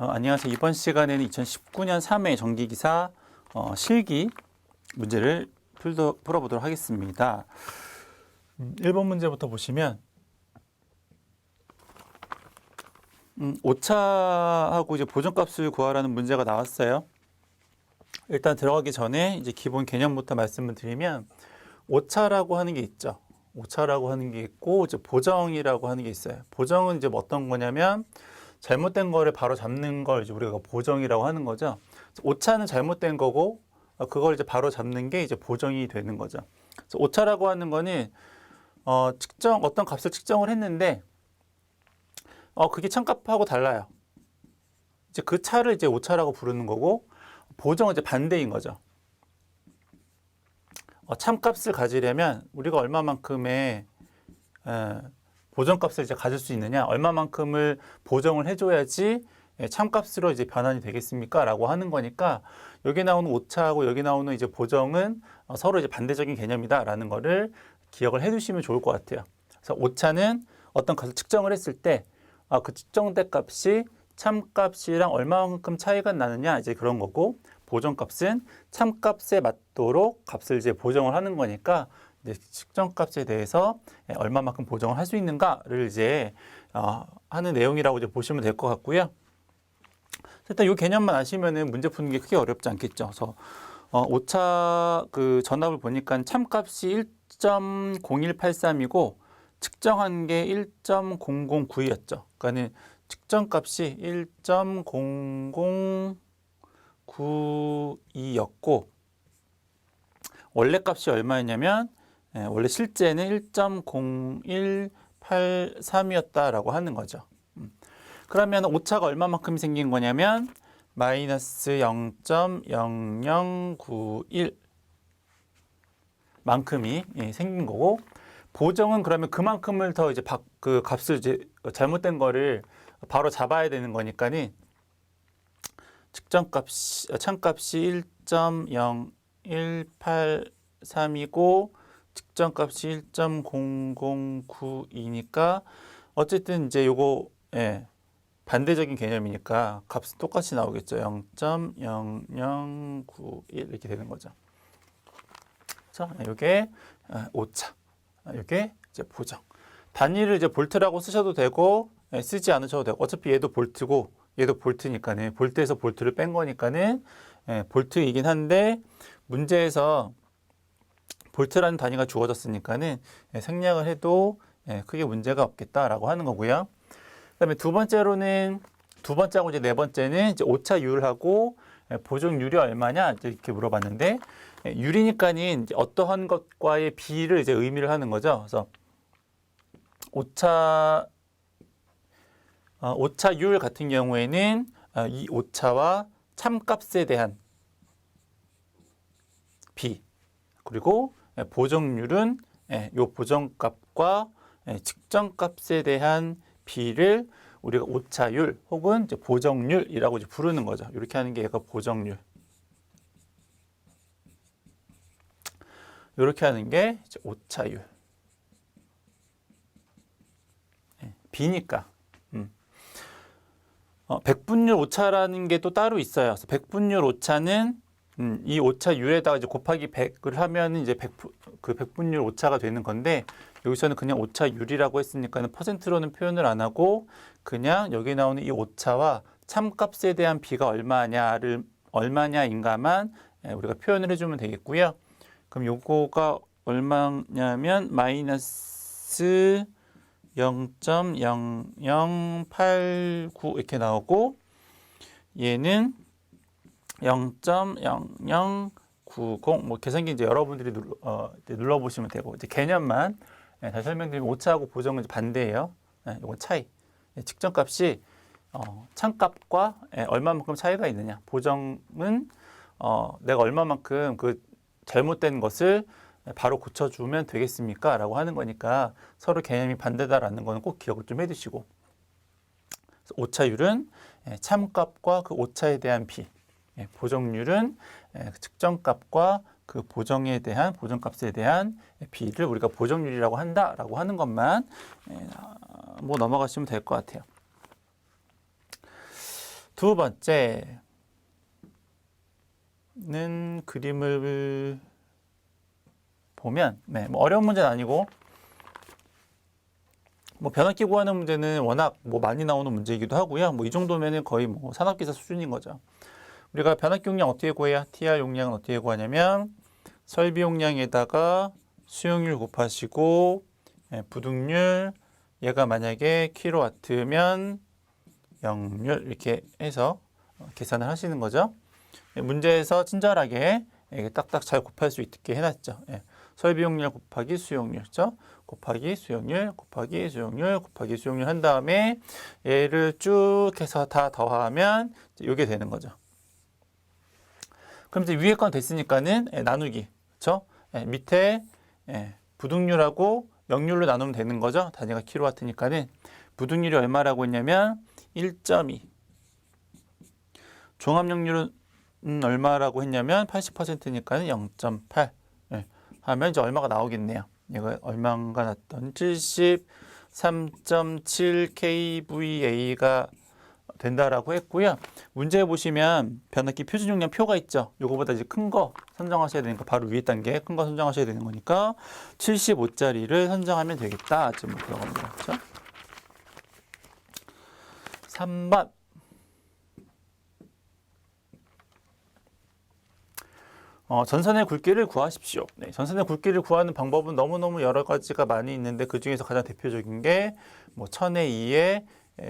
안녕하세요. 이번 시간에는 2019년 3회 정기기사 실기 문제를 풀어보도록 하겠습니다. 1번 문제부터 보시면 오차하고 이제 보정값을 구하라는 문제가 나왔어요. 일단 들어가기 전에 이제 기본 개념부터 말씀을 드리면 오차라고 하는 게 있죠. 오차라고 하는 게 있고 이제 보정이라고 하는 게 있어요. 보정은 이제 어떤 거냐면 잘못된 거를 바로 잡는 걸 이제 우리가 보정이라고 하는 거죠. 오차는 잘못된 거고 그걸 이제 바로 잡는 게 이제 보정이 되는 거죠. 그래서 오차라고 하는 거는 어떤 값을 측정을 했는데 그게 참값하고 달라요. 이제 그 차를 이제 오차라고 부르는 거고 보정은 이제 반대인 거죠. 참값을 가지려면 우리가 얼마만큼의 보정값을 이제 가질 수 있느냐, 얼마만큼을 보정을 해줘야지 참값으로 이제 변환이 되겠습니까? 라고 하는 거니까 여기 나오는 오차하고 여기 나오는 이제 보정은 서로 이제 반대적인 개념이다라는 거를 기억을 해두시면 좋을 것 같아요. 그래서 오차는 어떤 값을 측정을 했을 때 그 측정된 값이 참값이랑 얼마만큼 차이가 나느냐 이제 그런 거고, 보정값은 참값에 맞도록 값을 이제 보정을 하는 거니까 이제 측정값에 대해서 얼마만큼 보정을 할 수 있는가를 이제 하는 내용이라고 이제 보시면 될 것 같고요. 일단 이 개념만 아시면은 문제 푸는 게 크게 어렵지 않겠죠. 그래서 오차 그 전압을 보니까 참값이 1.0183이고 측정한 게 1.0092였죠. 그러니까는 측정값이 1.0092였고 원래 값이 얼마였냐면 원래 실제는 1.0183이었다라고 하는 거죠. 그러면 오차가 얼마만큼 생긴 거냐면 마이너스 0.0091 만큼이 생긴 거고, 보정은 그러면 그만큼을 더 이제 그 값을 이제 잘못된 거를 바로 잡아야 되는 거니까는 참값이 1.0183이고 측정값이 1.0092니까 어쨌든 이제 요거 반대적인 개념이니까 값은 똑같이 나오겠죠. 0.0091 이렇게 되는 거죠. 자, 요게 오차, 요게 이제 보정. 단위를 이제 볼트라고 쓰셔도 되고 쓰지 않으셔도 되고, 어차피 얘도 볼트고 얘도 볼트니까는 볼트에서 볼트를 뺀 거니까는 볼트이긴 한데 문제에서 볼트라는 단위가 주어졌으니까는 생략을 해도 크게 문제가 없겠다라고 하는 거고요. 그다음에 두 번째하고 이제 네 번째는 이제 오차율하고 보정률이 얼마냐 이렇게 물어봤는데, 율이니까는 이제 어떠한 것과의 비를 이제 의미를 하는 거죠. 그래서 오차율 같은 경우에는 이 오차와 참값에 대한 비, 그리고 보정률은 요 보정값과 측정값에 대한 비를 우리가 오차율 혹은 이제 보정률이라고 이제 부르는 거죠. 이렇게 하는 게 얘가 보정률. 이렇게 하는 게 이제 오차율. 비니까. 백분율 오차라는 게 또 따로 있어요. 그래서 백분율 오차는 이 오차율에다가 이제 곱하기 100을 하면 이제 그 백분율 오차가 되는 건데, 여기서는 그냥 오차율이라고 했으니까는 퍼센트로는 표현을 안 하고 그냥 여기 나오는 이 오차와 참값에 대한 비가 얼마냐인가만 우리가 표현을 해주면 되겠고요. 그럼 요거가 얼마냐면 마이너스 0.0089 이렇게 나오고, 얘는 0.0090 뭐 계산기 이제 여러분들이 눌러보시면 되고, 이제 개념만 다시 설명드리면 오차하고 보정은 이제 반대예요. 이건 차이. 측정값이 참값과 얼마만큼 차이가 있느냐. 보정은 내가 얼마만큼 그 잘못된 것을 바로 고쳐주면 되겠습니까? 라고 하는 거니까 서로 개념이 반대다라는 거는 꼭 기억을 좀 해두시고, 오차율은 참값과 그 오차에 대한 비, 보정률은 측정값과 그 보정값에 대한 비를 우리가 보정률이라고 한다라고 하는 것만 뭐 넘어가시면 될 것 같아요. 두 번째는 그림을 보면 뭐 어려운 문제는 아니고 뭐 변압기 구하는 문제는 워낙 뭐 많이 나오는 문제이기도 하고요. 뭐 이 정도면은 거의 뭐 산업기사 수준인 거죠. 우리가 변압기 용량 어떻게 구해야? TR 용량은 어떻게 구하냐면 설비 용량에다가 수용률 곱하시고 부등률 얘가 만약에 킬로와트면 영률 이렇게 해서 계산을 하시는 거죠. 문제에서 친절하게 딱딱 잘 곱할 수 있게 해놨죠. 설비 용량 곱하기 수용률, 그렇죠? 곱하기 수용률, 곱하기 수용률, 곱하기 수용률 한 다음에 얘를 쭉 해서 다 더하면 이게 되는 거죠. 그럼 이제 위에 건 됐으니까는 나누기, 그렇죠? 밑에 부등률하고 역률로 나누면 되는 거죠. 단위가 킬로와트니까는 부등률이 얼마라고 했냐면 1.2. 종합역률은 얼마라고 했냐면 80%니까는 0.8 하면 이제 얼마가 나오겠네요. 얘가 얼마가 났던 73.7 kVA가 된다라고 했고요. 문제 보시면 변압기 표준 용량 표가 있죠. 요거보다 이제 큰 거 선정하셔야 되니까 바로 위에 단계 큰 거 선정하셔야 되는 거니까 75짜리를 선정하면 되겠다. 지금 뭐 그런 겁니다. 그렇죠? 3번. 전선의 굵기를 구하십시오. 네, 전선의 굵기를 구하는 방법은 너무너무 여러 가지가 많이 있는데 그 중에서 가장 대표적인 게 뭐 1000에 2에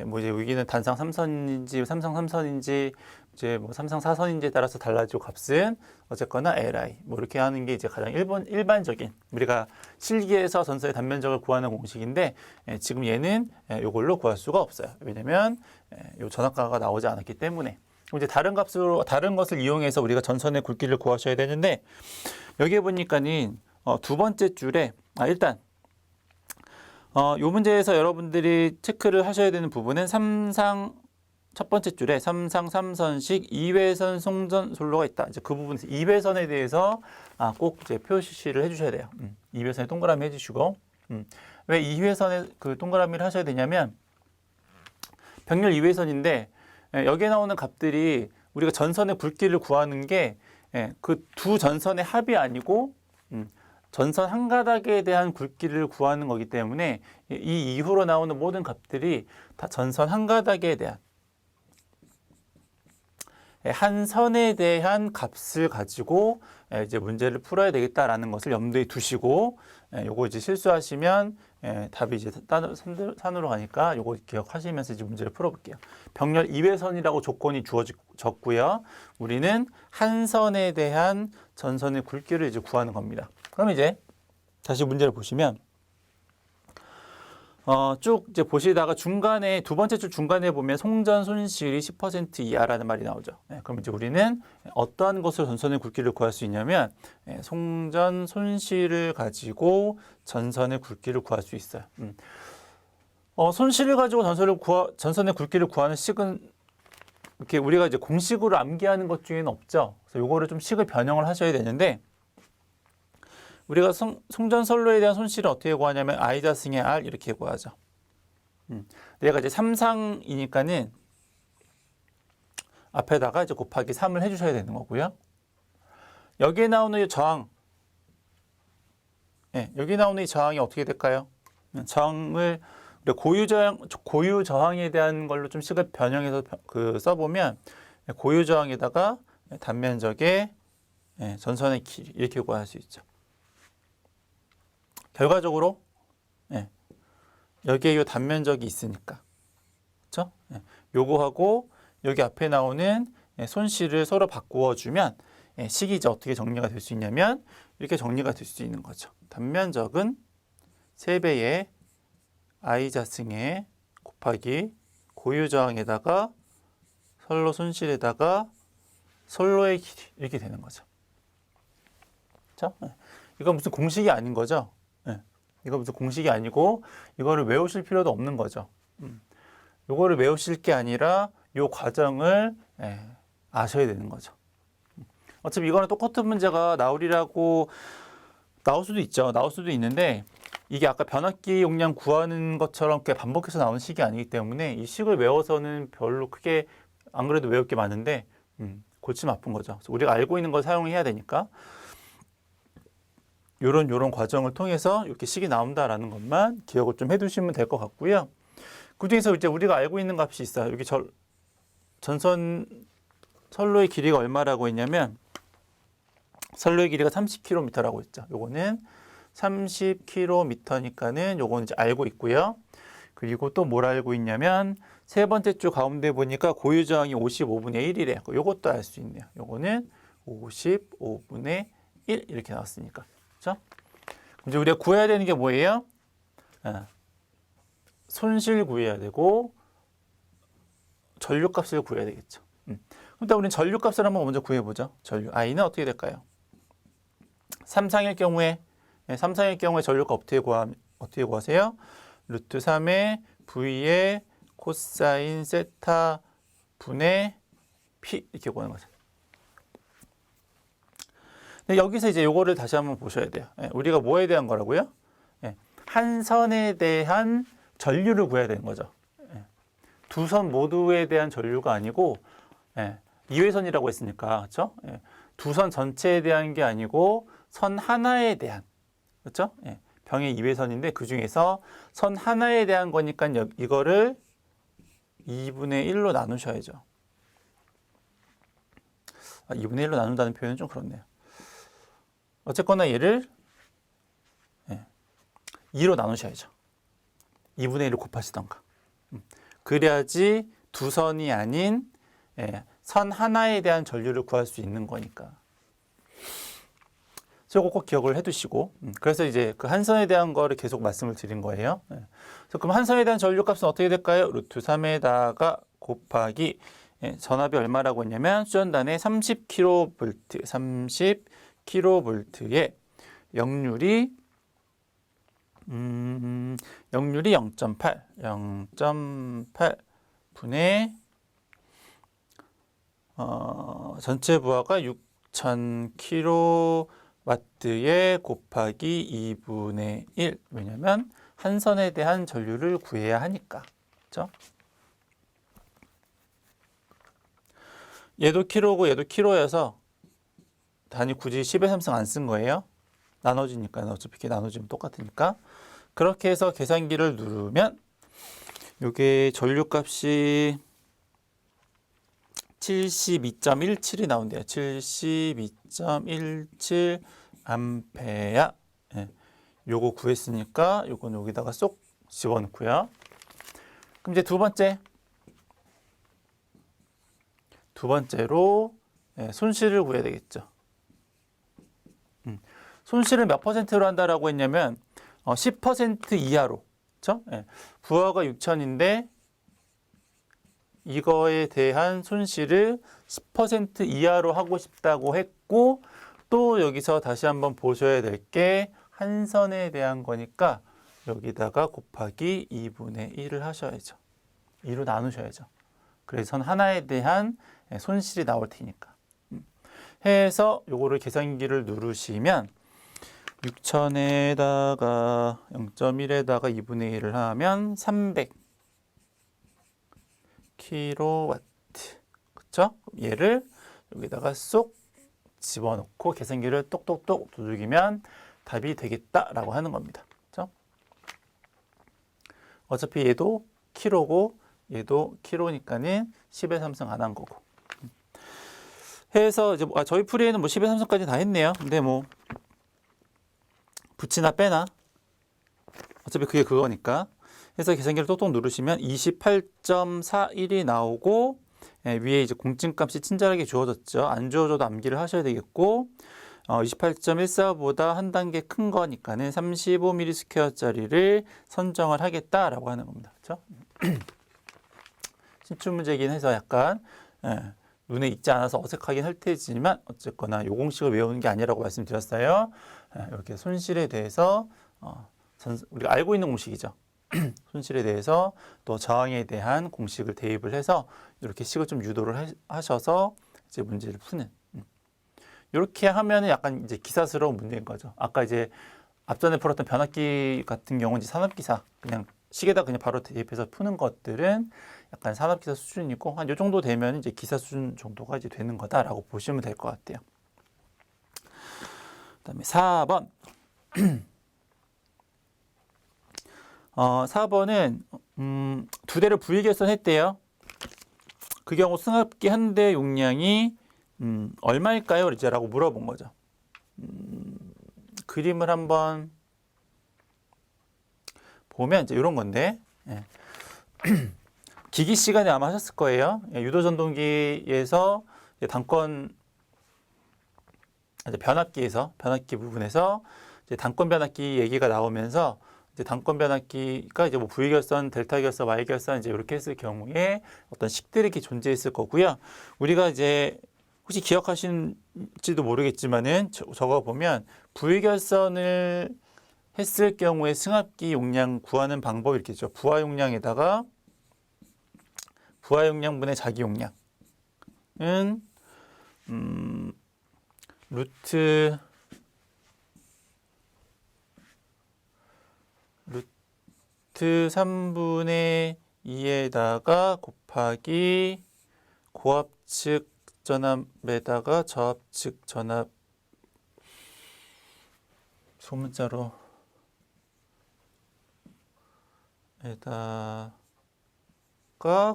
뭐 이제 여기는 단상 3선인지 삼성 3선인지 이제 뭐 삼성 4선인지에 따라서 달라지고 값은 어쨌거나 LI 뭐 이렇게 하는 게 이제 가장 일반적인 우리가 실기에서 전선의 단면적을 구하는 공식인데 지금 얘는 이걸로 구할 수가 없어요. 왜냐면 요 전압가가 나오지 않았기 때문에. 이제 다른 것을 이용해서 우리가 전선의 굵기를 구하셔야 되는데 여기에 보니까는 두 번째 줄에 일단 요 문제에서 여러분들이 체크를 하셔야 되는 부분은 첫 번째 줄에 삼상 3선식 2회선 송전 솔로가 있다. 이제 그 부분에서 2회선에 대해서 꼭 이제 표시를 해주셔야 돼요. 2회선에 동그라미 해주시고 왜 2회선에 그 동그라미를 하셔야 되냐면 병렬 2회선인데 여기에 나오는 값들이 우리가 전선의 굵기를 구하는 게 그 두 전선의 합이 아니고 전선 한 가닥에 대한 굵기를 구하는 거기 때문에 이 이후로 나오는 모든 값들이 다 전선 한 가닥에 대한 한 선에 대한 값을 가지고 이제 문제를 풀어야 되겠다라는 것을 염두에 두시고 요거 이제 실수하시면 답이 이제 산으로 가니까 요거 기억하시면서 이제 문제를 풀어볼게요. 병렬 2회선이라고 조건이 주어졌고요. 우리는 한 선에 대한 전선의 굵기를 이제 구하는 겁니다. 그럼 이제 다시 문제를 보시면 쭉 이제 보시다가 중간에 두 번째 줄 중간에 보면 송전 손실이 10% 이하라는 말이 나오죠. 그럼 이제 우리는 어떠한 것으로 전선의 굵기를 구할 수 있냐면 송전 손실을 가지고 전선의 굵기를 구할 수 있어요. 손실을 가지고 전선의 굵기를 구하는 식은 이렇게 우리가 이제 공식으로 암기하는 것 중에는 없죠. 그래서 요거를 좀 식을 변형을 하셔야 되는데 우리가 송전선로에 대한 손실을 어떻게 구하냐면 I-승의 R 이렇게 구하죠. 얘가 이제 3상이니까는 앞에다가 이제 곱하기 3을 해주셔야 되는 거고요. 여기에 나오는 이 저항, 여기 나오는 이 저항이 어떻게 될까요? 저항을 고유 저항에 대한 걸로 좀 식을 변형해서 써보면 고유 저항에다가 단면적의 전선의 길이 이렇게 구할 수 있죠. 결과적으로 여기에 이 단면적이 있으니까 그렇죠? 요거하고 여기 앞에 나오는 손실을 서로 바꾸어 주면 식이 이제 어떻게 정리가 될 수 있냐면 이렇게 정리가 될 수 있는 거죠. 단면적은 3배의 I자승에 곱하기 고유 저항에다가 선로 손실에다가 선로의 길이 이렇게 되는 거죠. 그렇죠? 이건 무슨 공식이 아닌 거죠. 이거 무슨 공식이 아니고 이거를 외우실 필요도 없는 거죠. 이거를 외우실 게 아니라 이 과정을 아셔야 되는 거죠. 어차피 이거는 똑같은 문제가 나올 수도 있죠. 나올 수도 있는데 이게 아까 변압기 용량 구하는 것처럼 반복해서 나오는 식이 아니기 때문에 이 식을 외워서는 별로 크게 안 그래도 외울 게 많은데 골치 아픈 거죠. 그래서 우리가 알고 있는 걸 사용해야 되니까 요런 과정을 통해서 이렇게 식이 나온다라는 것만 기억을 좀 해두시면 될 것 같고요. 그중에서 이제 우리가 알고 있는 값이 있어요. 여기 전선 선로의 길이가 얼마라고 했냐면 선로의 길이가 30km라고 했죠. 요거는 30km니까는 요거는 이제 알고 있고요. 그리고 또 뭘 알고 있냐면 세 번째 줄 가운데 보니까 고유 저항이 55분의 1이래. 요것도 알 수 있네요. 요거는 55분의 1 이렇게 나왔으니까. 그렇죠? 이제 우리가 구해야 되는 게 뭐예요? 손실 구해야 되고 전류값을 구해야 되겠죠. 일단 우리는 전류값을 한번 먼저 구해보죠. 전류 I는 어떻게 될까요? 삼상일 경우에 전류값 어떻게 구하세요? 루트 3의 V의 코사인 세타 분의 P 이렇게 구하는 거죠. 근데 여기서 이제 요거를 다시 한번 보셔야 돼요. 우리가 뭐에 대한 거라고요? 한 선에 대한 전류를 구해야 되는 거죠. 두 선 모두에 대한 전류가 아니고 이회선이라고 했으니까 그렇죠? 두 선 전체에 대한 게 아니고 선 하나에 대한 그렇죠? 병의 이회선인데 그 중에서 선 하나에 대한 거니까 이거를 2분의 1로 나누셔야죠. 2분의 1로 나눈다는 표현은 좀 그렇네요. 어쨌거나 얘를 2로 나누셔야죠. 2분의 1을 곱하시던가. 그래야지 두 선이 아닌 선 하나에 대한 전류를 구할 수 있는 거니까. 저거 꼭 기억을 해두시고. 그래서 이제 그 한 선에 대한 거를 계속 말씀을 드린 거예요. 그래서 그럼 한 선에 대한 전류값은 어떻게 될까요? 루트 3에다가 곱하기 전압이 얼마라고 했냐면 수전단에 30kV에 역률이 0.8 분의 전체 부하가 6000kW에 곱하기 2분의 1. 왜냐면 한 선에 대한 전류를 구해야 하니까. 그렇죠? 얘도 킬로고 얘도 킬로여서 단위 굳이 10의 3승 안 쓴 거예요. 나눠지니까 어차피 이렇게 나눠지면 똑같으니까. 그렇게 해서 계산기를 누르면 요게 전류값이 72.17이 나온대요. 72.17 암페야. 요거 구했으니까 요건 여기다가 쏙 집어넣고요. 그럼 이제 두 번째로 손실을 구해야 되겠죠. 손실을 몇 퍼센트로 한다라고 했냐면 10% 이하로. 그렇죠? 부하가 6,000인데 이거에 대한 손실을 10% 이하로 하고 싶다고 했고 또 여기서 다시 한번 보셔야 될 게 한 선에 대한 거니까 여기다가 곱하기 2분의 1을 하셔야죠. 2로 나누셔야죠. 그래서 선 하나에 대한 손실이 나올 테니까. 해서 요거를 계산기를 누르시면 6000에다가 0.1에다가 2분의 1을 하면 300kW. 그쵸? 얘를 여기다가 쏙 집어넣고 계산기를 똑똑똑 두들기면 답이 되겠다라고 하는 겁니다. 그쵸? 어차피 얘도 킬로고 얘도 킬로니까는 10의 3승 안 한 거고. 해서 이제 저희 풀이에는 뭐 10의 3승까지 다 했네요. 근데 뭐 붙이나 빼나 어차피 그게 그거니까. 해서 계산기를 똑똑 누르시면 28.41이 나오고 위에 이제 공증값이 친절하게 주어졌죠. 안 주어져도 암기를 하셔야 되겠고 28.14보다 한 단계 큰 거니까는 35mm2짜리를 선정을 하겠다라고 하는 겁니다. 그렇죠? 신춘문제이긴 해서 약간 눈에 익지 않아서 어색하긴 할 테지만 어쨌거나 요 공식을 외우는 게 아니라고 말씀드렸어요. 이렇게 손실에 대해서 우리가 알고 있는 공식이죠. 손실에 대해서 또 저항에 대한 공식을 대입을 해서 이렇게 식을 좀 유도를 하셔서 이제 문제를 푸는. 이렇게 하면은 약간 이제 기사스러운 문제인 거죠. 아까 이제 앞전에 풀었던 변압기 같은 경우는 이제 산업기사 그냥 식에다 그냥 바로 대입해서 푸는 것들은 약간 산업기사 수준이고 한 요 정도 되면 이제 기사 수준 정도가 이제 되는 거다라고 보시면 될 것 같아요. 그다음에 4번. 4번은 두 대를 분리결선했대요. 그 경우 승합기 한 대 용량이 얼마일까요? 이제 라고 물어본 거죠. 그림을 한번 보면 이제 이런 건데, 예. 기기 시간에 아마 하셨을 거예요. 예, 유도전동기에서 단권 이제 변압기 부분에서 이제 단권 변압기 얘기가 나오면서 이제 단권 변압기가 이제 뭐 V결선, 델타 결선, Y 결선 이제 이렇게 했을 경우에 어떤 식들이 이렇게 존재했을 거고요. 우리가 이제 혹시 기억하시는지도 모르겠지만은 저거 보면 V결선을 했을 경우에 승합기 용량 구하는 방법이 이렇게 있죠. 부하 용량에다가 부하 용량분의 자기 용량은 루트 3분의 2에다가 곱하기 고압측 전압에다가 저압측 전압 소문자로 에다가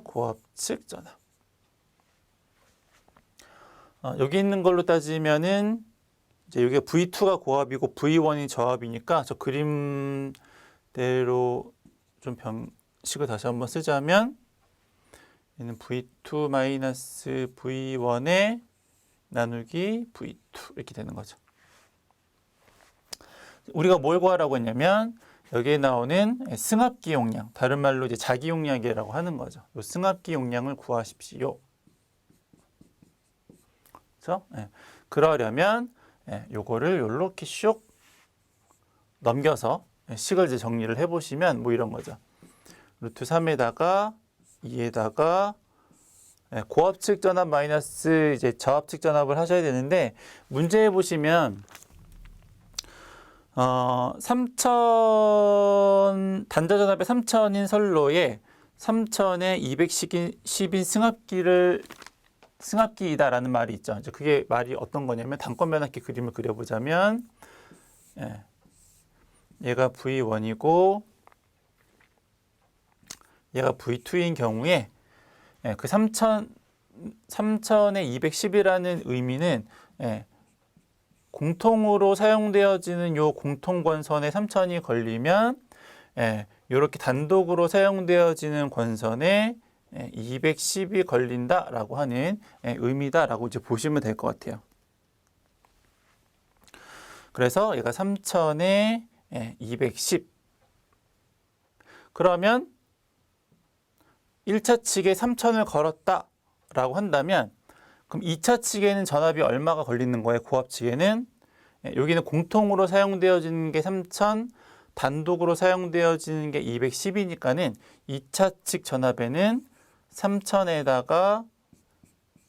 고압측 전압. 여기 있는 걸로 따지면은 이제 여기가 V2가 고압이고 V1이 저압이니까 저 그림대로 좀 병식을 다시 한번 쓰자면 얘는 V2 마이너스 V1에 나누기 V2 이렇게 되는 거죠. 우리가 뭘 구하라고 했냐면 여기에 나오는 승합기 용량, 다른 말로 이제 자기 용량이라고 하는 거죠. 이 승합기 용량을 구하십시오. 그렇죠? 예. 그러려면 요거를 이렇게 슉 넘겨서 식을 이제 정리를 해보시면 뭐 이런 거죠. 루트 3에다가 2에다가 고압측 전압 마이너스 이제 저압측 전압을 하셔야 되는데 문제에 보시면 3000 단자 전압의 3000인 선로에 3000에 210인 승합기이다라는 말이 있죠. 이제 그게 말이 어떤 거냐면 단권 변압기 그림을 그려보자면 얘가 V1이고 얘가 V2인 경우에 그 3000에 210이라는 의미는 공통으로 사용되어지는 요 공통권선에 3000이 걸리면 이렇게 단독으로 사용되어지는 권선에 210이 걸린다라고 하는 의미다라고 이제 보시면 될 것 같아요. 그래서 얘가 3000에 210. 그러면 1차 측에 3000을 걸었다라고 한다면 그럼 2차 측에는 전압이 얼마가 걸리는 거예요? 고압 측에는 여기는 공통으로 사용되어지는 게 3000, 단독으로 사용되어지는 게 210이니까는 2차 측 전압에는 3000에다가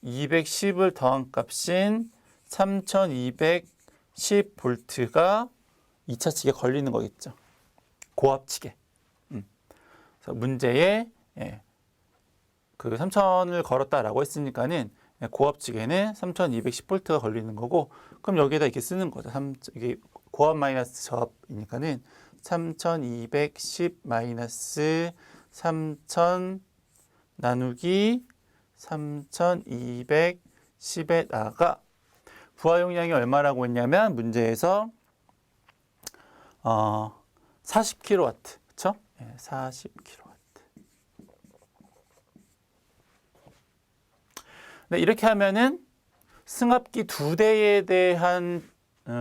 210을 더한 값인 3210V가 2차 측에 걸리는 거겠죠. 고압 측에. 그래서 문제에 그 3000을 걸었다라고 했으니까는 고압 측에는 3210V가 걸리는 거고, 그럼 여기에다 이렇게 쓰는 거죠. 이게 고압 마이너스 저압이니까는 3210 마이너스 3000 나누기 3210에다가 부하 용량이 얼마라고 했냐면 문제에서 40kW, 그렇죠? 40kW. 네, 이렇게 하면은 승합기 두 대에 대한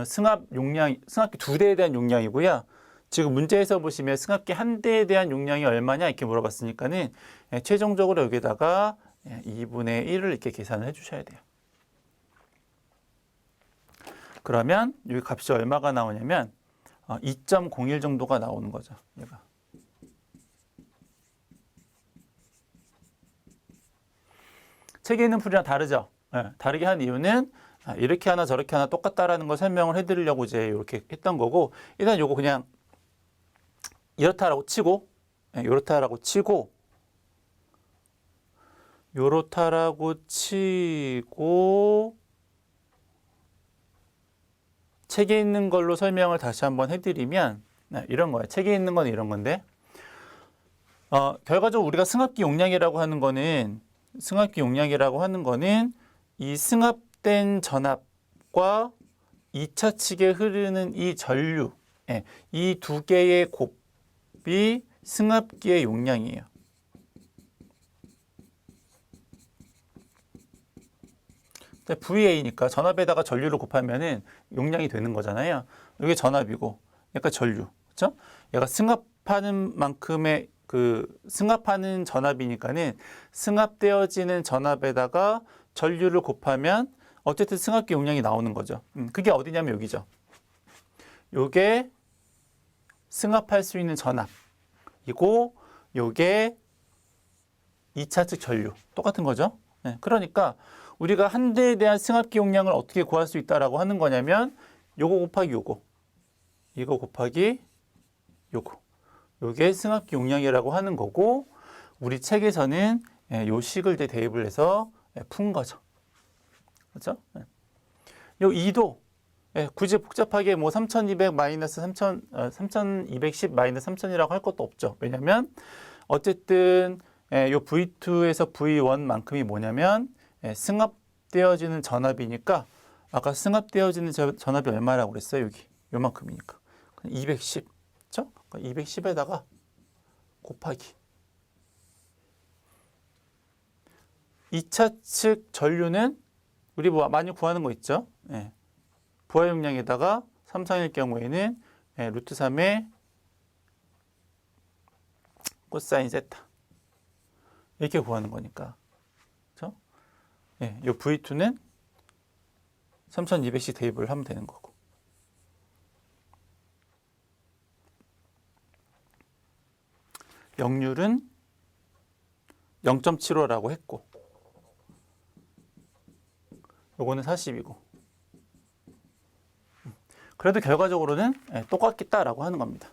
승합기 두 대에 대한 용량이고요. 지금 문제에서 보시면 승합기 한 대에 대한 용량이 얼마냐 이렇게 물어봤으니까는 최종적으로 여기다가 2분의 1을 이렇게 계산을 해주셔야 돼요. 그러면 여기 값이 얼마가 나오냐면 2.01 정도가 나오는 거죠. 얘가. 책에 있는 풀이랑 다르죠. 다르게 한 이유는 이렇게 하나 저렇게 하나 똑같다라는 걸 설명을 해드리려고 이제 이렇게 했던 거고, 일단 요거 그냥 이렇다라고 치고 요렇다라고 치고 책에 있는 걸로 설명을 다시 한번 해드리면 이런 거예요. 책에 있는 건 이런 건데 결과적으로 우리가 승합기 용량이라고 하는 거는 이 승합된 전압과 2차 측에 흐르는 이 전류 이 두 개의 곱이 승합기의 용량이에요. VA니까 전압에다가 전류를 곱하면은 용량이 되는 거잖아요. 이게 전압이고, 약간 전류, 그렇죠? 얘가 승합하는 만큼의 승합하는 전압이니까는 승합되어지는 전압에다가 전류를 곱하면 어쨌든 승합기 용량이 나오는 거죠. 그게 어디냐면 여기죠. 요게 승합할 수 있는 전압이고, 요게 2차 측 전류 똑같은 거죠. 그러니까 우리가 한 대에 대한 승합기 용량을 어떻게 구할 수 있다라고 하는 거냐면 요거 곱하기 요거, 이거 곱하기 요거, 요게 승합기 용량이라고 하는 거고, 우리 책에서는 요 식을 대입을 해서 푼 거죠. 그렇죠? 요 2도 굳이 복잡하게 뭐 3200 마이너스 3210 마이너스 3000이라고 할 것도 없죠. 왜냐면 어쨌든 요 V2에서 V1만큼이 뭐냐면 승합되어지는 전압이니까, 아까 승합되어지는 전압이 얼마라고 그랬어요? 여기 요만큼이니까 210, 그렇죠? 210에다가 곱하기 2차 측 전류는 우리 뭐 많이 구하는 거 있죠? 부하 용량에다가 3상일 경우에는 루트 3의 코사인 세타 이렇게 구하는 거니까, 그렇죠? 요 V2는 3200씩 대입을 하면 되는 거고. 역률은 0.75라고 했고, 요거는 40이고. 그래도 결과적으로는 똑같겠다라고 하는 겁니다.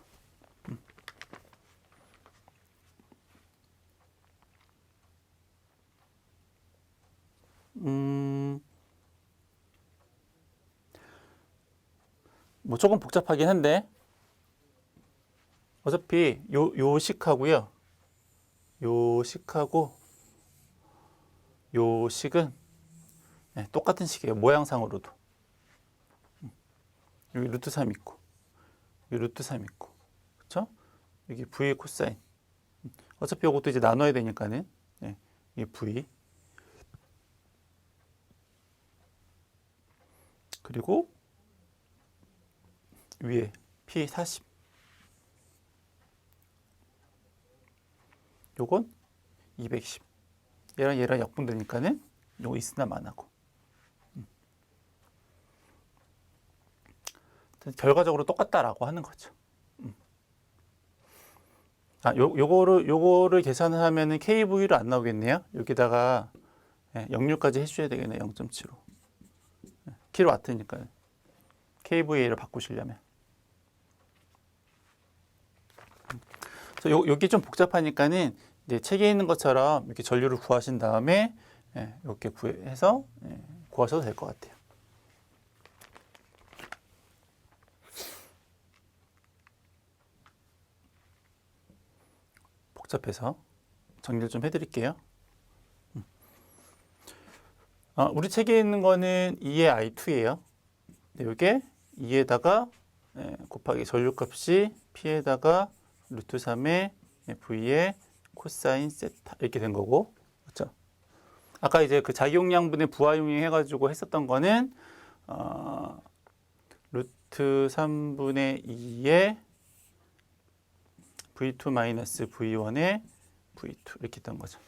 뭐 조금 복잡하긴 한데 어차피 요 식하고요, 요 식하고 요 식은 똑같은 식이에요. 모양상으로도 여기 루트 3 있고 여기 루트 3 있고, 그렇죠? 여기 V 코사인, 어차피 이것도 이제 나눠야 되니까는 이 V, 그리고 위에 P 40, 요건 210. 얘랑 약분되니까는 요거 있으나 마나고. 결과적으로 똑같다라고 하는 거죠. 요거를 계산을 하면은 KV로 안 나오겠네요. 여기다가 역류까지 해줘야 되겠네. 0.75 킬로와트니까 KVA를 바꾸시려면. 그래서 여기 좀 복잡하니까는 이제 책에 있는 것처럼 이렇게 전류를 구하신 다음에 이렇게 구해서 구하셔도 될 것 같아요. 복잡해서 정리를 좀 해드릴게요. 우리 책에 있는 거는 2의 I2예요. 이게 2에다가 곱하기 전류값이 P에다가 루트 3의 V의 코사인 세타 이렇게 된 거고, 그렇죠? 아까 이제 그 자기용량분의 부하용량 해가지고 했었던 거는 루트 3분의 2의 V2 마이너스 V1의 V2 이렇게 했던 거죠.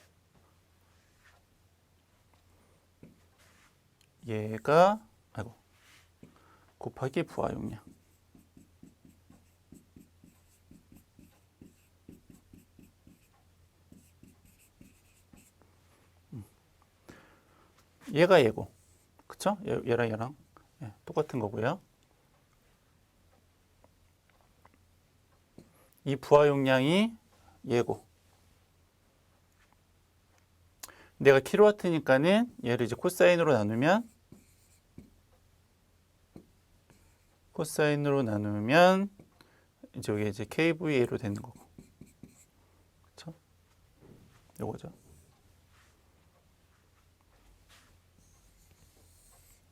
얘가 곱하기 부하용량. 얘가 얘고, 그쵸? 얘랑 똑같은 거고요. 이 부하용량이 얘고. 내가 킬로와트니까는 얘를 이제 코사인으로 나누면 이제 여기 이제 kVA로 되는 거고. 그렇죠? 요거죠.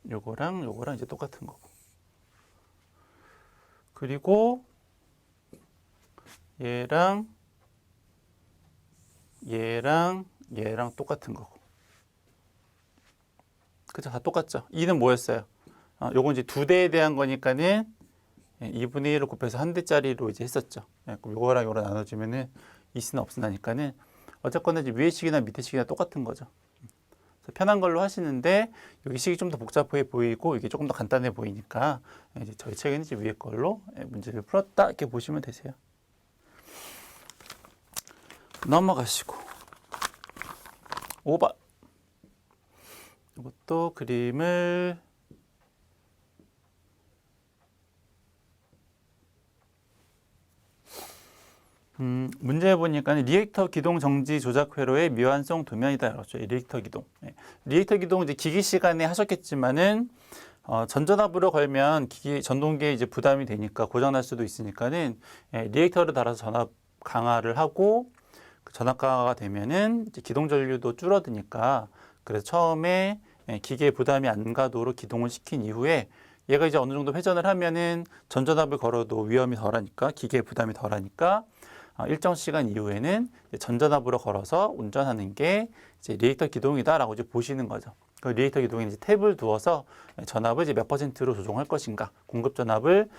요거랑 이제 똑같은 거고. 그리고 얘랑 똑같은 거고. 그죠? 다 똑같죠? 2는 뭐였어요? 요건 이제 두 대에 대한 거니까는 2분의 1을 곱해서 한 대짜리로 이제 했었죠. 그럼 요거랑 요거랑 나눠주면은 있으나 없으나니까는 어쨌거나 이제 위에 식이나 밑에 식이나 똑같은 거죠. 그래서 편한 걸로 하시는데 여기 식이 좀 더 복잡해 보이고 이게 조금 더 간단해 보이니까 이제 저희 책에는 이제 위에 걸로 문제를 풀었다 이렇게 보시면 되세요. 넘어가시고 5번 이것도 그림을 문제 보니까 리액터 기동 정지 조작 회로의 미완성 도면이다. 그렇죠. 리액터 기동. 리액터 기동 이제 기기 시간에 하셨겠지만은 전전압으로 걸면 기기 전동기에 이제 부담이 되니까 고장 날 수도 있으니까는 리액터를 달아서 전압 강화를 하고 그 전압 강화가 되면은 이제 기동 전류도 줄어드니까 그래서 처음에 기계에 부담이 안 가도록 기동을 시킨 이후에 얘가 이제 어느 정도 회전을 하면은 전전압을 걸어도 위험이 덜하니까 기계에 부담이 덜하니까 일정 시간 이후에는 전전압으로 걸어서 운전하는 게 이제 리액터 기동이다라고 이제 보시는 거죠. 그 리액터 기동에 이제 탭을 두어서 전압을 이제 몇 %로 조정할 것인가, 공급 전압을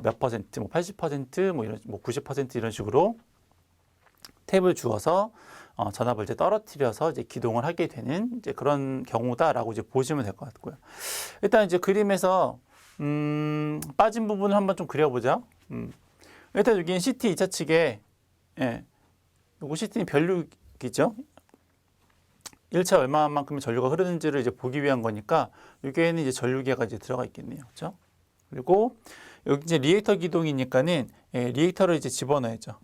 몇 %, 뭐 80%, 뭐 이런, 뭐 90% 이런 식으로 탭을 주어서 전압을 이제 떨어뜨려서 이제 기동을 하게 되는 이제 그런 경우다라고 이제 보시면 될 것 같고요. 일단 이제 그림에서 빠진 부분을 한번 좀 그려보죠. 일단 여기는 CT 2차 측에 요거 CT는 변류기죠. 1차 얼마만큼의 전류가 흐르는지를 이제 보기 위한 거니까 여기에는 이제 전류계가 이제 들어가 있겠네요. 그렇죠? 그리고 여기 이제 리액터 기동이니까는 리액터를 이제 집어넣어야죠.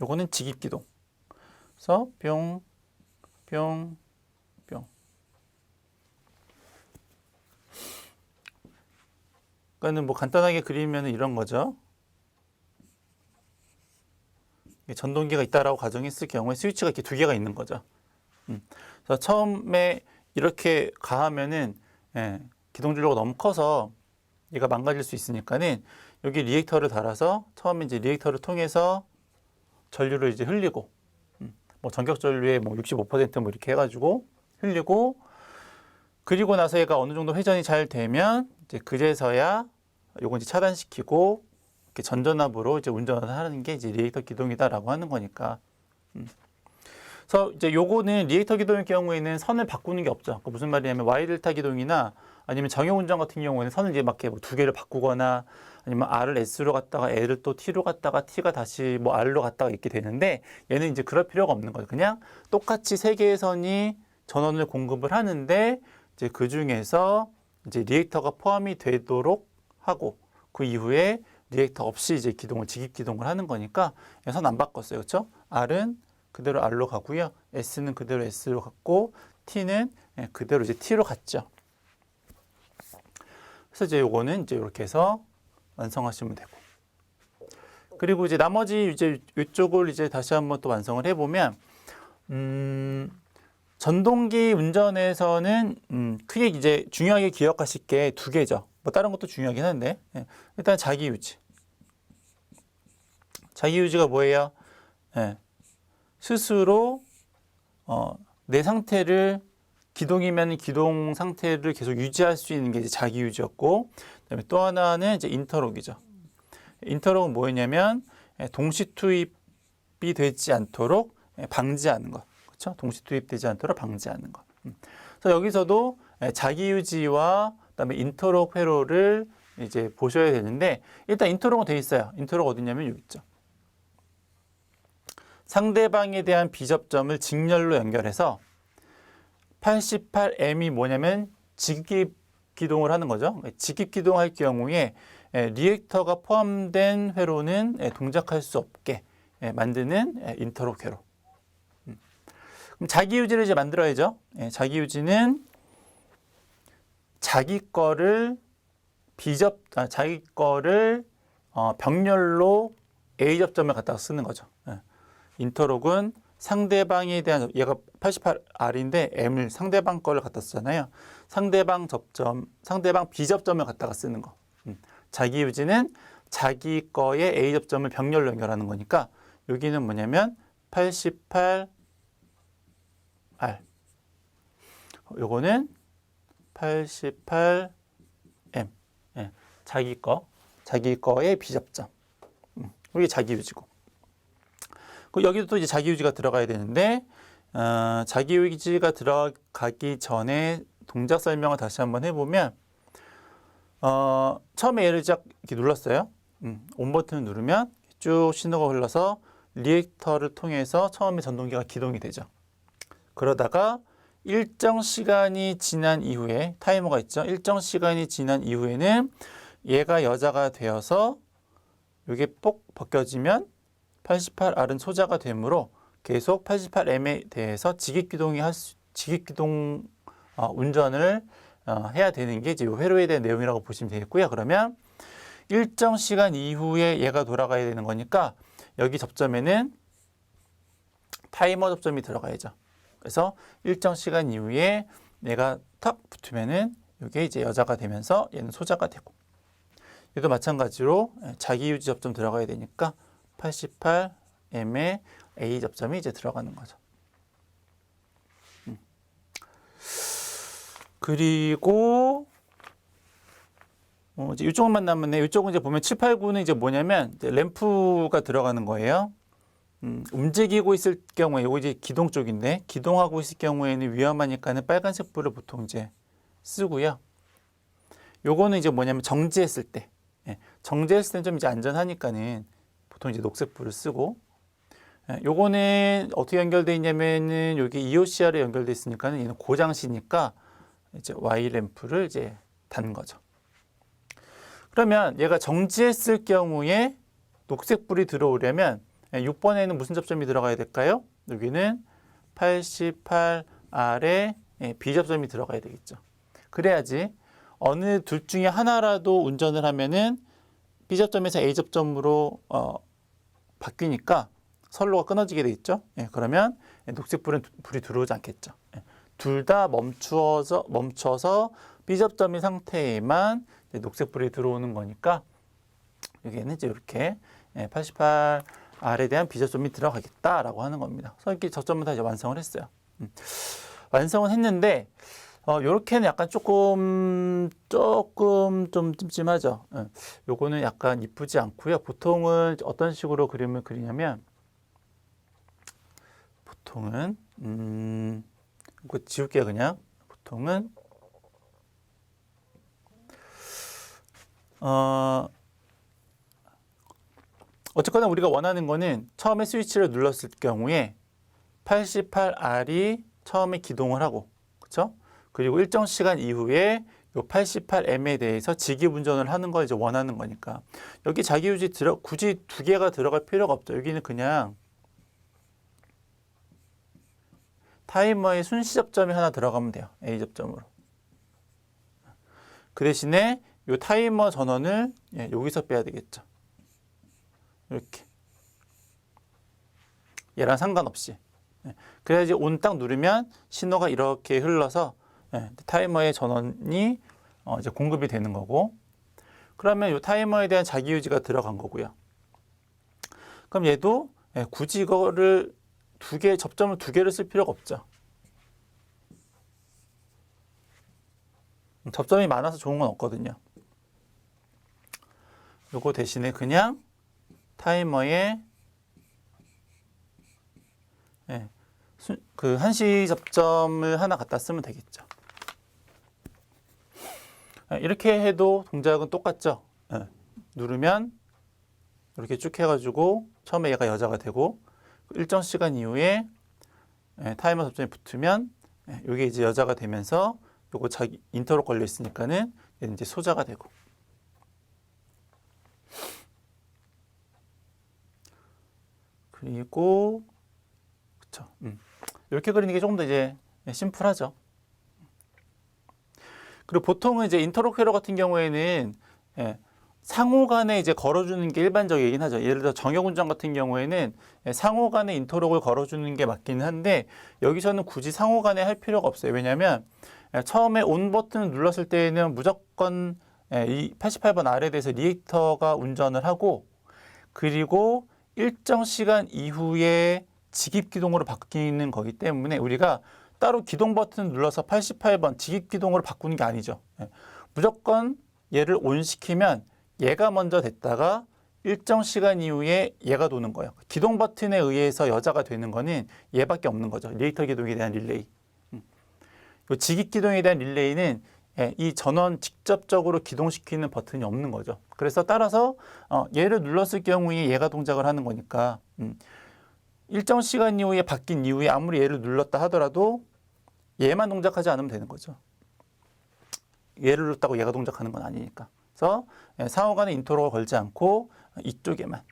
요거는 직입 기동. 그래서 뿅, 뿅, 뿅. 그러니까는 뭐 간단하게 그리면 이런 거죠. 전동기가 있다라고 가정했을 경우에 스위치가 이렇게 두 개가 있는 거죠. 그래서 처음에 이렇게 가하면은 기동 전류가 너무 커서 얘가 망가질 수 있으니까는 여기 리액터를 달아서 처음에 이제 리액터를 통해서 전류를 이제 흘리고 뭐 전격 전류의 뭐 65% 이렇게 해가지고 흘리고 그리고 나서 얘가 어느 정도 회전이 잘 되면 이제 그제서야 요건 이제 차단시키고 이렇게 전전압으로 이제 운전을 하는 게 이제 리액터 기동이다라고 하는 거니까. 그래서 이제 요거는 리액터 기동의 경우에는 선을 바꾸는 게 없죠. 그러니까 무슨 말이냐면 Y 델타 기동이나 아니면 정형 운전 같은 경우에는 선을 이제 막 뭐 두 개를 바꾸거나 아니면 R을 S로 갔다가 L을 또 T로 갔다가 T가 다시 뭐 R로 갔다가 이렇게 되는데 얘는 이제 그럴 필요가 없는 거죠. 그냥 똑같이 세 개의 선이 전원을 공급을 하는데 이제 그 중에서 이제 리액터가 포함이 되도록 하고 그 이후에 리액터 없이 이제 기동을 직입 기동을 하는 거니까 선 안 바꿨어요. 그렇죠? R은 그대로 R로 가고요. S는 그대로 S로 갔고 T는 그대로 이제 T로 갔죠. 그래서 이제 요거는 이제 이렇게 해서 완성하시면 되고. 그리고 이제 나머지 이제 이쪽을 이제 다시 한번 또 완성을 해 보면 전동기 운전에서는 크게 이제 중요하게 기억하실 게 두 개죠. 뭐 다른 것도 중요하긴 한데 일단 자기 유지. 자기 유지가 뭐예요? 스스로 내 상태를 기동이면 기동 상태를 계속 유지할 수 있는 게 이제 자기 유지였고, 그다음에 또 하나는 이제 인터록이죠. 인터록은 뭐였냐면 동시 투입이 되지 않도록 방지하는 것. 그렇죠? 동시 투입되지 않도록 방지하는 것. 그래서 여기서도 자기 유지와 그다음에 인터록 회로를 이제 보셔야 되는데 일단 인터록은 돼 있어요. 인터록 어디냐면 여기 있죠. 상대방에 대한 비접점을 직렬로 연결해서 88M이 뭐냐면 직입 기동을 하는 거죠. 직입 기동할 경우에 리액터가 포함된 회로는 동작할 수 없게 만드는 인터록 회로. 그럼 자기유지를 이제 만들어야죠. 예, 자기유지는 자기 거를 자기 거를 병렬로 A 접점을 갖다가 쓰는 거죠. 예. 인터록은 상대방에 대한 얘가 88R인데 M을 상대방 거를 갖다 쓰잖아요. 상대방 B 접점을 갖다가 쓰는 거. 자기 유지는 자기 거의 A 접점을 병렬로 연결하는 거니까 여기는 뭐냐면 88R. 요거는 88M. 예. 자기 거의 B 접점. 이게 자기 유지고. 여기도 또 이제 자기 유지가 들어가야 되는데 자기 유지가 들어가기 전에 동작 설명을 다시 한번 해보면 처음에 얘를 쫙 이렇게 눌렀어요. 온 버튼을 누르면 쭉 신호가 흘러서 리액터를 통해서 처음에 전동기가 기동이 되죠. 그러다가 일정 시간이 지난 이후에 타이머가 있죠. 일정 시간이 지난 이후에는 얘가 여자가 되어서 이게 뽁 벗겨지면 88R은 소자가 되므로 계속 88M에 대해서 직익기동 운전을 해야 되는 게 이제 회로에 대한 내용이라고 보시면 되겠고요. 그러면 일정 시간 이후에 얘가 돌아가야 되는 거니까 여기 접점에는 타이머 접점이 들어가야죠. 그래서 일정 시간 이후에 얘가 탁 붙으면은 이게 이제 여자가 되면서 얘는 소자가 되고, 얘도 마찬가지로 자기 유지 접점 들어가야 되니까 88M의 A 접점이 이제 들어가는 거죠. 그리고 이제 이쪽만 남았네. 이쪽은 이제 보면 7, 8, 9는 이제 뭐냐면 이제 램프가 들어가는 거예요. 움직이고 있을 경우에 이거 이제 기동 쪽인데, 기동하고 있을 경우에는 위험하니까는 빨간색 불을 보통 이제 쓰고요. 요거는 이제 뭐냐면 정지했을 때, 정지했을 때는 좀 이제 안전하니까는 보통 이제 녹색 불을 쓰고, 요거는 어떻게 연결되어 있냐면은 여기 EOCR에 연결되어 있으니까는 얘는 고장시니까 이제 Y 램프를 이제 단 거죠. 그러면 얘가 정지했을 경우에 녹색 불이 들어오려면 6번에는 무슨 접점이 들어가야 될까요? 여기는 88R에 B 접점이 들어가야 되겠죠. 그래야지 어느 둘 중에 하나라도 운전을 하면은 B 접점에서 A 접점으로 바뀌니까 선로가 끊어지게 돼 있죠. 그러면 녹색 불이 들어오지 않겠죠. 둘 다 멈춰서 B 접점인 상태에만 녹색 불이 들어오는 거니까 여기에는 이제 이렇게 88R에 대한 B 접점이 들어가겠다라고 하는 겁니다. 그래서 이렇게 접점을 다 이제 완성을 했어요. 완성은 했는데 요렇게는 약간 조금 좀 찜찜하죠. 요거는 약간 이쁘지 않고요. 보통은 어떤 식으로 그림을 그리냐면, 보통은 이거 지울게요. 그냥 보통은 어쨌거나 우리가 원하는 거는 처음에 스위치를 눌렀을 경우에 88R이 처음에 기동을 하고, 그렇죠? 그리고 일정 시간 이후에 요 88M에 대해서 직입 운전을 하는 걸 이제 원하는 거니까 여기 자기 유지 굳이 두 개가 들어갈 필요가 없죠. 여기는 그냥 타이머의 순시 접점이 하나 들어가면 돼요. A 접점으로. 그 대신에 요 타이머 전원을 여기서 빼야 되겠죠. 이렇게. 얘랑 상관없이. 그래야지 온 딱 누르면 신호가 이렇게 흘러서 타이머의 전원이 이제 공급이 되는 거고, 그러면 이 타이머에 대한 자기 유지가 들어간 거고요. 그럼 얘도 굳이 이거를 접점을 두 개를 쓸 필요가 없죠. 접점이 많아서 좋은 건 없거든요. 요거 대신에 그냥 타이머에 그 한시 접점을 하나 갖다 쓰면 되겠죠. 이렇게 해도 동작은 똑같죠. 누르면 이렇게 쭉 해가지고 처음에 얘가 여자가 되고 일정 시간 이후에 타이머 접점이 붙으면 이게 이제 여자가 되면서 요거 자기 인터로 걸려 있으니까는 얘는 이제 소자가 되고, 그리고 그쵸. 이렇게 그리는 게 조금 더 이제 심플하죠. 그리고 보통은 이제 인터로케러 같은 경우에는 상호 간에 이제 걸어주는 게 일반적이긴 하죠. 예를 들어 정역운전 같은 경우에는 상호 간에 인터록을 걸어주는 게 맞기는 한데 여기서는 굳이 상호 간에 할 필요가 없어요. 왜냐하면 처음에 온 버튼을 눌렀을 때에는 무조건 이 88번 R에 대해서 리액터가 운전을 하고 그리고 일정 시간 이후에 직입기동으로 바뀌는 거기 때문에 우리가 따로 기동 버튼을 눌러서 88번 직입기동으로 바꾸는 게 아니죠. 무조건 얘를 온 시키면 얘가 먼저 됐다가 일정 시간 이후에 얘가 도는 거예요. 기동 버튼에 의해서 여자가 되는 거는 얘밖에 없는 거죠. 리액터 기동에 대한 릴레이. 직입 기동에 대한 릴레이는 이 전원 직접적으로 기동시키는 버튼이 없는 거죠. 그래서 따라서 얘를 눌렀을 경우에 얘가 동작을 하는 거니까 일정 시간 이후에 바뀐 이후에 아무리 얘를 눌렀다 하더라도 얘만 동작하지 않으면 되는 거죠. 얘를 눌렀다고 얘가 동작하는 건 아니니까. 그래서 상호 간에 인터로가 걸지 않고 이쪽에만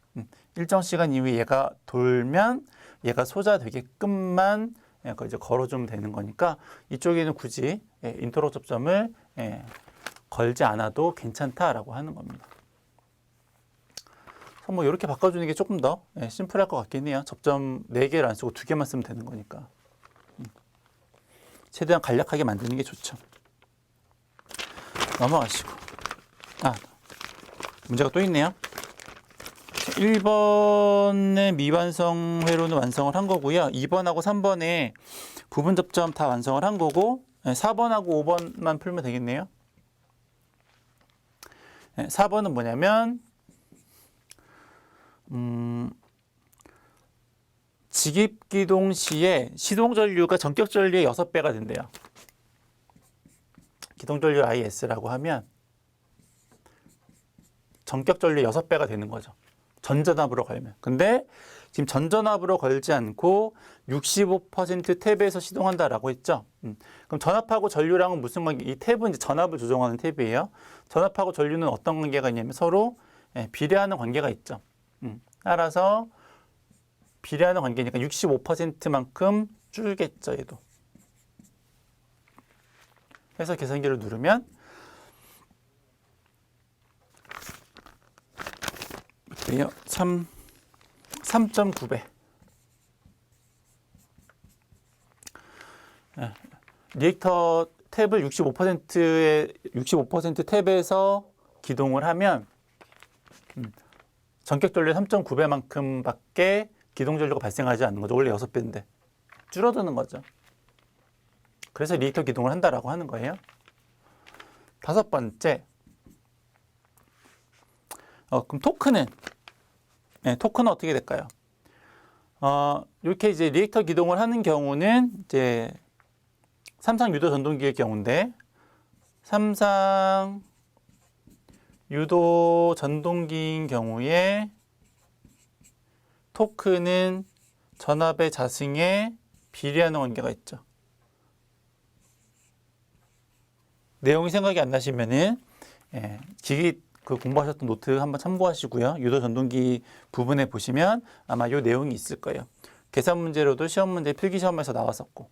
일정 시간 이후에 얘가 돌면 얘가 소자되게끔만 이제 걸어주면 되는 거니까 이쪽에는 굳이 인터로 접점을 걸지 않아도 괜찮다라고 하는 겁니다. 그래서 뭐 이렇게 바꿔주는 게 조금 더 심플할 것 같긴 해요. 접점 4개를 안 쓰고 2개만 쓰면 되는 거니까. 최대한 간략하게 만드는 게 좋죠. 넘어가시고. 문제가 또 있네요. 1번의 미완성 회로는 완성을 한 거고요. 2번하고 3번에 부분 접점 다 완성을 한 거고 4번하고 5번만 풀면 되겠네요. 4번은 뭐냐면 직입기동 시에 시동전류가 전격전류의 6배가 된대요. 기동전류 IS라고 하면 전격전류의 6배가 되는 거죠. 전전압으로 걸면. 근데 지금 전전압으로 걸지 않고 65% 탭에서 시동한다라고 했죠. 그럼 전압하고 전류랑은 무슨 관계? 이 탭은 이제 전압을 조정하는 탭이에요. 전압하고 전류는 어떤 관계가 있냐면 서로 비례하는 관계가 있죠. 따라서 비례하는 관계니까 65%만큼 줄겠죠, 얘도. 해서 계산기를 누르면 3.9배. 리액터 탭을 65% 탭에서 기동을 하면 전격전류의 3.9배만큼밖에 기동전류가 발생하지 않는 거죠. 원래 6배인데 줄어드는 거죠. 그래서 리액터 기동을 한다라고 하는 거예요. 5번째, 그럼 토크는 어떻게 될까요? 이렇게 이제 리액터 기동을 하는 경우는 이제 삼상 유도 전동기의 경우인데, 삼상 유도 전동기인 경우에 토크는 전압의 자승에 비례하는 관계가 있죠. 내용이 생각이 안 나시면은 기기 공부하셨던 노트 한번 참고하시고요. 유도 전동기 부분에 보시면 아마 이 내용이 있을 거예요. 계산 문제로도 시험 문제 필기 시험에서 나왔었고.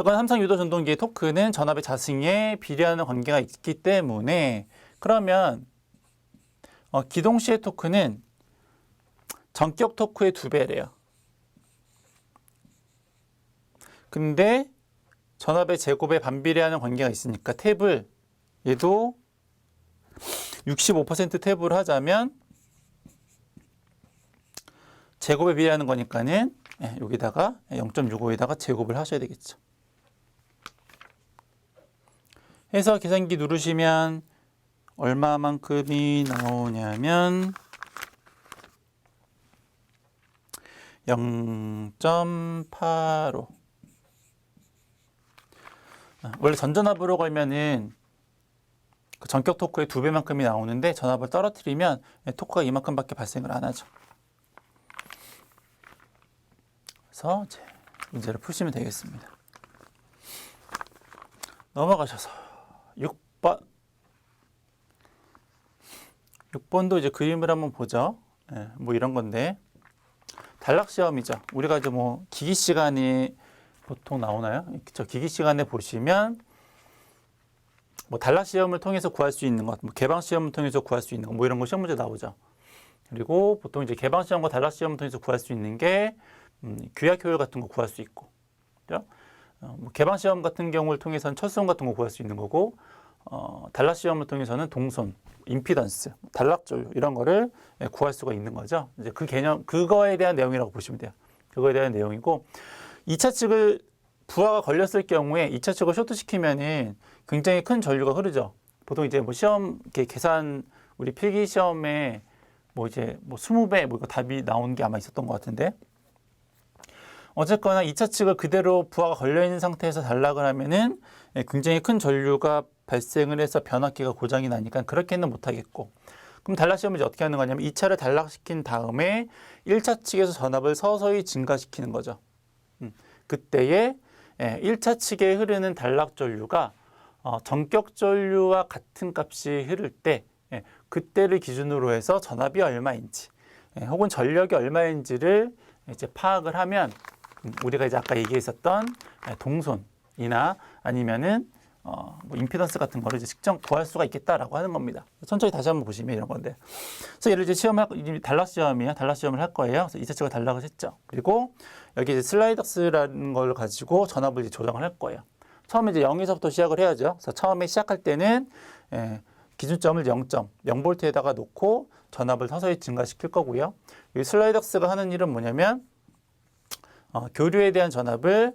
삼상 유도 전동기의 토크는 전압의 자승에 비례하는 관계가 있기 때문에 그러면 기동 시의 토크는 전격 토크의 2배래요. 근데 전압의 제곱에 반비례하는 관계가 있으니까 탭을 얘도 65% 탭을 하자면 제곱에 비례하는 거니까는 여기다가 0.65에다가 제곱을 하셔야 되겠죠. 해서 계산기 누르시면 얼마만큼이 나오냐면 0.85. 원래 전전압으로 걸면은 그 전격 토크의 2배만큼이 나오는데 전압을 떨어뜨리면 토크가 이만큼밖에 발생을 안 하죠. 그래서 이제 문제를 푸시면 되겠습니다. 넘어가셔서 6번. 6번도 이제 그림을 한번 보죠. 뭐 이런 건데 단락 시험이죠. 우리가 이제 뭐 기기 시간이 보통 나오나요? 저 기기 시간에 보시면 뭐 단락 시험을 통해서 구할 수 있는 것, 뭐 개방 시험을 통해서 구할 수 있는 것, 뭐 이런 거 시험 문제 나오죠. 그리고 보통 이제 개방 시험과 단락 시험을 통해서 구할 수 있는 게 규약 효율 같은 거 구할 수 있고, 그죠? 뭐 개방 시험 같은 경우를 통해서는 철수음 같은 거 구할 수 있는 거고, 단락 시험을 통해서는 동선, 임피던스, 단락 전류 이런 거를 구할 수가 있는 거죠. 이제 그 개념, 그거에 대한 내용이라고 보시면 돼요. 그거에 대한 내용이고, 2차 측을 부하가 걸렸을 경우에 2차 측을 쇼트시키면은 굉장히 큰 전류가 흐르죠. 보통 이제 뭐 시험 이렇게 계산 우리 필기 시험에 뭐 이제 뭐 20배 뭐 이거 답이 나온 게 아마 있었던 것 같은데, 어쨌거나 2차 측을 그대로 부하가 걸려 있는 상태에서 단락을 하면은 굉장히 큰 전류가 발생을 해서 변압기가 고장이 나니까 그렇게는 못 하겠고, 그럼 단락 시험을 이제 어떻게 하는 거냐면 2차를 단락시킨 다음에 1차 측에서 전압을 서서히 증가시키는 거죠. 그때에 1차 측에 흐르는 단락 전류가 전격 전류와 같은 값이 흐를 때 그때를 기준으로 해서 전압이 얼마인지 혹은 전력이 얼마인지를 이제 파악을 하면 우리가 이제 아까 얘기했었던 동손이나 아니면은 뭐 임피던스 같은 거를 이제 측정 구할 수가 있겠다라고 하는 겁니다. 천천히 다시 한번 보시면 이런 건데, 그래서 예를 들어 단락 시험이야. 단락 시험을 할 거예요. 그래서 2차 측을 단락을 했죠. 그리고 여기 이제 슬라이덕스라는 걸 가지고 전압을 이제 조정을 할 거예요. 처음에 이제 0에서부터 시작을 해야죠. 그래서 처음에 시작할 때는 기준점을 0.0V에다가 놓고 전압을 서서히 증가시킬 거고요. 이 슬라이덕스가 하는 일은 뭐냐면 교류에 대한 전압을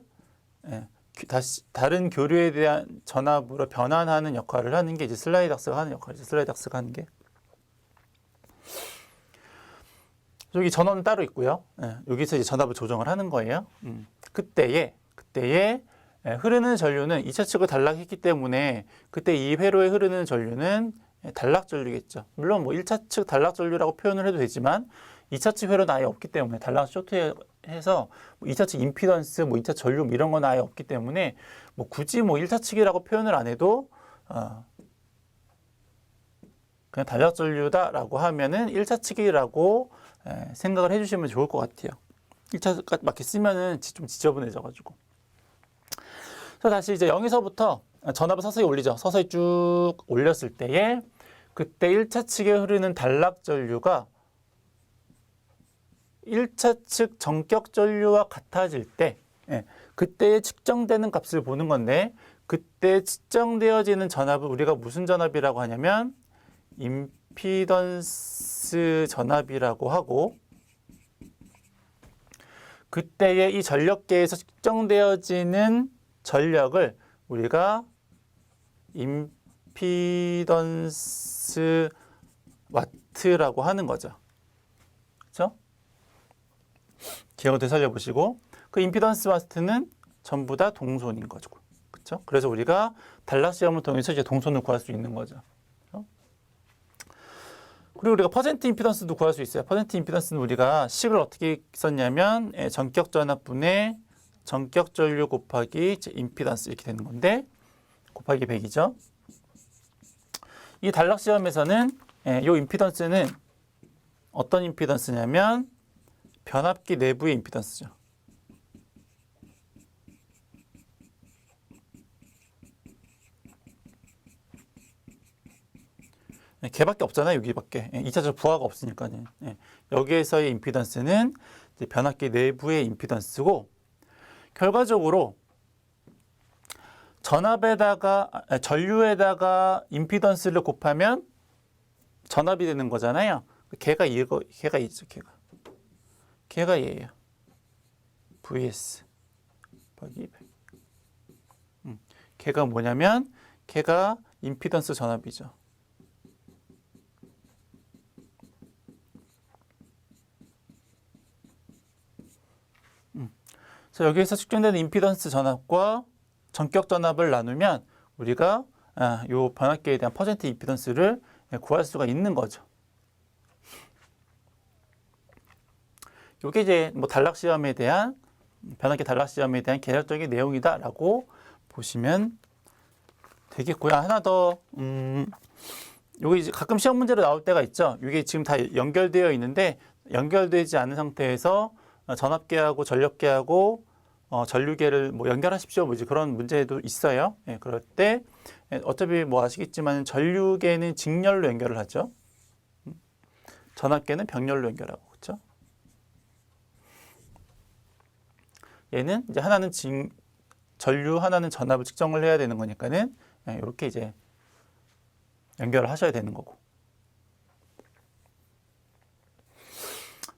다시 다른 교류에 대한 전압으로 변환하는 역할을 하는 게 이제 슬라이덕스가 하는 역할이죠. 슬라이덕스가 하는 게. 여기 전원은 따로 있고요. 여기서 이제 전압을 조정을 하는 거예요. 그때에 흐르는 전류는 2차 측을 단락했기 때문에 그때 이 회로에 흐르는 전류는 단락 전류겠죠. 물론 뭐 1차 측 단락 전류라고 표현을 해도 되지만 2차 측 회로는 아예 없기 때문에 단락 쇼트해서 2차 측 임피던스, 뭐 2차 전류 이런 건 아예 없기 때문에 뭐 굳이 뭐 1차 측이라고 표현을 안 해도 그냥 단락 전류다라고 하면은 1차 측이라고 생각을 해주시면 좋을 것 같아요. 1차까지 맞게 쓰면은 좀 지저분해져가지고. 그래서 다시 이제 0에서부터 전압을 서서히 올리죠. 서서히 쭉 올렸을 때에 그때 1차 측에 흐르는 단락 전류가 1차 측 전격 전류와 같아질 때 그때 측정되는 값을 보는 건데, 그때 측정되어지는 전압을 우리가 무슨 전압이라고 하냐면 임피던스 전압이라고 하고, 그때의 이 전력계에서 측정되어지는 전력을 우리가 임피던스 와트라고 하는 거죠. 그렇죠? 기억을 되살려 보시고, 그 임피던스 와트는 전부 다 동손인 거죠. 그렇죠? 그래서 우리가 단락 시험을 통해서 이제 동손을 구할 수 있는 거죠. 그렇죠? 그리고 우리가 퍼센트 임피던스도 구할 수 있어요. 퍼센트 임피던스는 우리가 식을 어떻게 썼냐면 전격 전압분의 전격 전류 곱하기 임피던스 이렇게 되는 건데, 곱하기 100이죠. 이 단락 시험에서는 이 임피던스는 어떤 임피던스냐면 변압기 내부의 임피던스죠. 걔밖에 없잖아요. 여기밖에. 2차적 부하가 없으니까요. 여기에서의 임피던스는 이제 변압기 내부의 임피던스고, 결과적으로 전류에다가 임피던스를 곱하면 전압이 되는 거잖아요. 걔가 있죠. 걔가 얘예요. VS 더하기 100. 걔가 뭐냐면 걔가 임피던스 전압이죠. 그래서 여기에서 측정되는 임피던스 전압과 전격 전압을 나누면 우리가 요 변압기에 대한 퍼센트 임피던스를 구할 수가 있는 거죠. 이게 이제 뭐 단락 시험에 대한 변압기 단락 시험에 대한 개념적인 내용이다라고 보시면 되겠고요. 하나 더 여기 이제 가끔 시험 문제로 나올 때가 있죠. 이게 지금 다 연결되어 있는데 연결되지 않은 상태에서 전압계하고 전력계하고 전류계를 뭐 연결하십시오. 뭐 이제 그런 문제도 있어요. 예, 그럴 때 어차피 뭐 아시겠지만 전류계는 직렬로 연결을 하죠. 전압계는 병렬로 연결하고 그렇죠. 얘는 이제 하나는 전류, 하나는 전압을 측정을 해야 되는 거니까는 이렇게 이제 연결을 하셔야 되는 거고.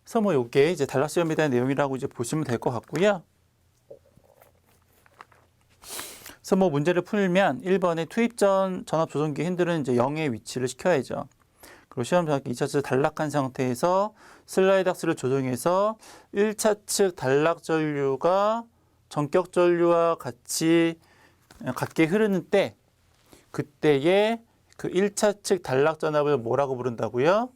그래서 뭐 요게 이제 단락시험에 대한 내용이라고 이제 보시면 될 것 같고요. 그래서 뭐 문제를 풀면 1번에 투입 전 전압 조정기 핸들은 이제 0에 위치를 시켜야죠. 그리고 시험 정확히 2차 측 단락한 상태에서 슬라이드 악스를 조정해서 1차 측 단락 전류가 전격 전류와 같게 흐르는 때 그때의 그 1차 측 단락 전압을 뭐라고 부른다고요?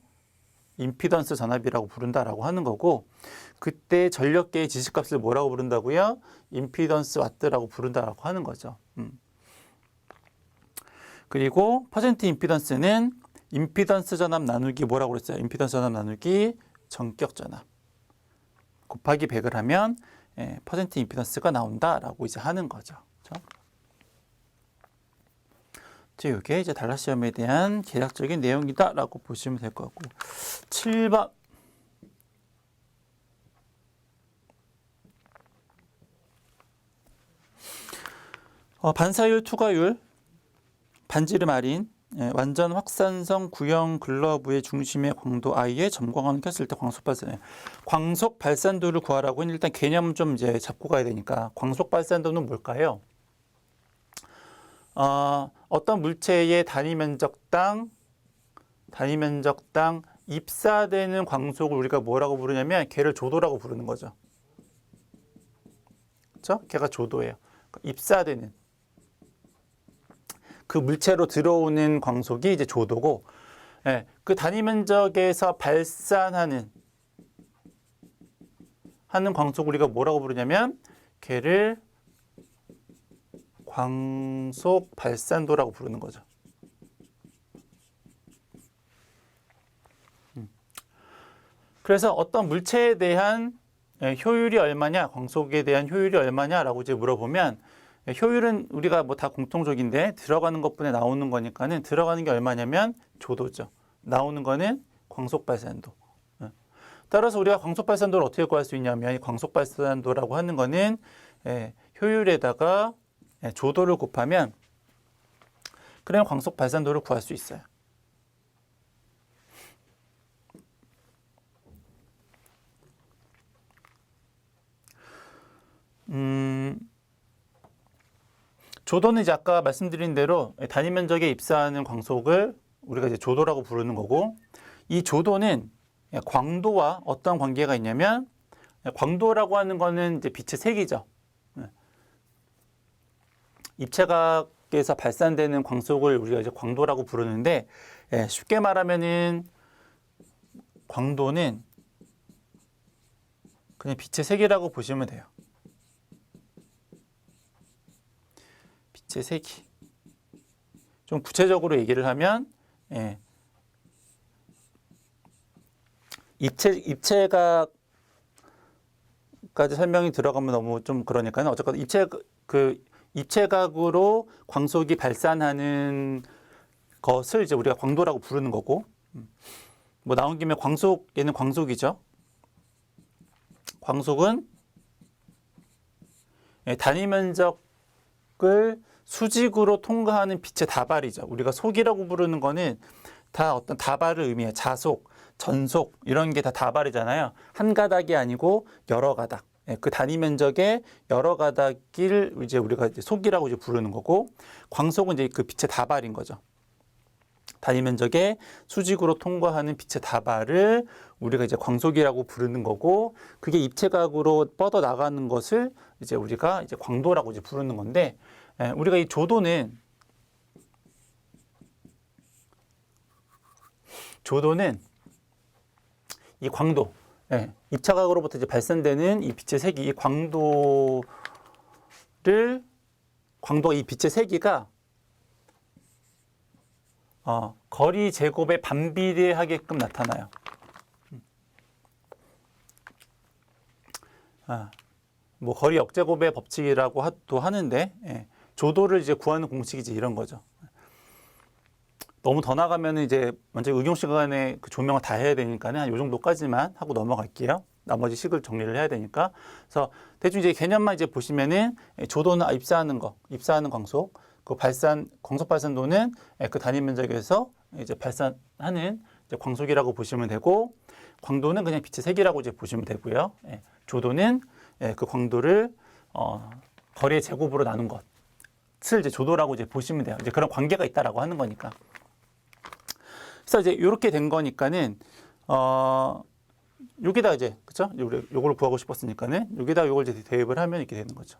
임피던스 전압이라고 부른다라고 하는 거고, 그때 전력계의 지시값을 뭐라고 부른다고요? 임피던스 와트라고 부른다라고 하는 거죠. 그리고 퍼센트 임피던스는 임피던스 전압 나누기 뭐라고 그랬어요? 임피던스 전압 나누기 전격 전압 곱하기 100을 하면 퍼센트 임피던스가 나온다라고 이제 하는 거죠. 그렇죠? 이게 이제 단락 시험에 대한 계략적인 내용이다라고 보시면 될 것 같고, 7번 반사율, 투과율, 반지름 할인, 완전 확산성 구형 글러브의 중심의 광도 I에 점광원을 켰을 때 광속 발산. 광속 발산도를 구하라고 하니 일단 개념 좀 이제 잡고 가야 되니까, 광속 발산도는 뭘까요? 어떤 물체의 단위 면적당 입사되는 광속을 우리가 뭐라고 부르냐면 걔를 조도라고 부르는 거죠. 그렇죠? 걔가 조도예요. 입사되는 그 물체로 들어오는 광속이 이제 조도고, 그 단위 면적에서 발산하는 광속을 우리가 뭐라고 부르냐면 걔를 광속 발산도라고 부르는 거죠. 그래서 어떤 물체에 대한 효율이 얼마냐, 광속에 대한 효율이 얼마냐라고 이제 물어보면, 효율은 우리가 뭐 다 공통적인데 들어가는 것분에 나오는 거니까는 들어가는 게 얼마냐면 조도죠. 나오는 거는 광속 발산도. 따라서 우리가 광속 발산도를 어떻게 구할 수 있냐면, 이 광속 발산도라고 하는 거는 효율에다가 조도를 곱하면 그러면 광속 발산도를 구할 수 있어요. 조도는 이제 아까 말씀드린 대로 단위 면적에 입사하는 광속을 우리가 이제 조도라고 부르는 거고, 이 조도는 광도와 어떤 관계가 있냐면, 광도라고 하는 거는 이제 빛의 색이죠. 입체각에서 발산되는 광속을 우리가 이제 광도라고 부르는데, 쉽게 말하면은 광도는 그냥 빛의 색이라고 보시면 돼요. 빛의 색이. 좀 구체적으로 얘기를 하면, 입체각까지 설명이 들어가면 너무 좀 그러니까요. 어쨌든 입체각으로 광속이 발산하는 것을 이제 우리가 광도라고 부르는 거고, 뭐 나온 김에 얘는 광속이죠. 광속은 단위 면적을 수직으로 통과하는 빛의 다발이죠. 우리가 속이라고 부르는 거는 다 어떤 다발을 의미해요. 자속, 전속 이런 게 다 다발이잖아요. 한 가닥이 아니고 여러 가닥. 그 단위 면적의 여러 가닥을 이제 우리가 이제 속이라고 이제 부르는 거고, 광속은 이제 그 빛의 다발인 거죠. 단위 면적의 수직으로 통과하는 빛의 다발을 우리가 이제 광속이라고 부르는 거고, 그게 입체각으로 뻗어 나가는 것을 이제 우리가 이제 광도라고 이제 부르는 건데, 우리가 이 조도는 이 광도, 입체각으로부터 이제 발산되는 이 빛의 세기, 이 이 빛의 세기가 거리 제곱에 반비례하게끔 나타나요. 뭐 거리 역제곱의 법칙이라고 또 하는데, 조도를 이제 구하는 공식이지 이런 거죠. 너무 더 나가면은 이제 먼저 응용 시간에 그 조명을 다 해야 되니까는 한 요 정도까지만 하고 넘어갈게요. 나머지 식을 정리를 해야 되니까. 그래서 대충 이제 개념만 이제 보시면은 조도는 입사하는 광속, 그 광속 발산도는 그 단위 면적에서 이제 발산하는 이제 광속이라고 보시면 되고, 광도는 그냥 빛의 색이라고 이제 보시면 되고요. 조도는 그 광도를 거리의 제곱으로 나눈 것을 이제 조도라고 이제 보시면 돼요. 이제 그런 관계가 있다라고 하는 거니까. 그래서 이제 이렇게 된 거니까는 여기다 이제 그죠? 요걸 구하고 싶었으니까는 여기다 요걸 이제 대입을 하면 이렇게 되는 거죠.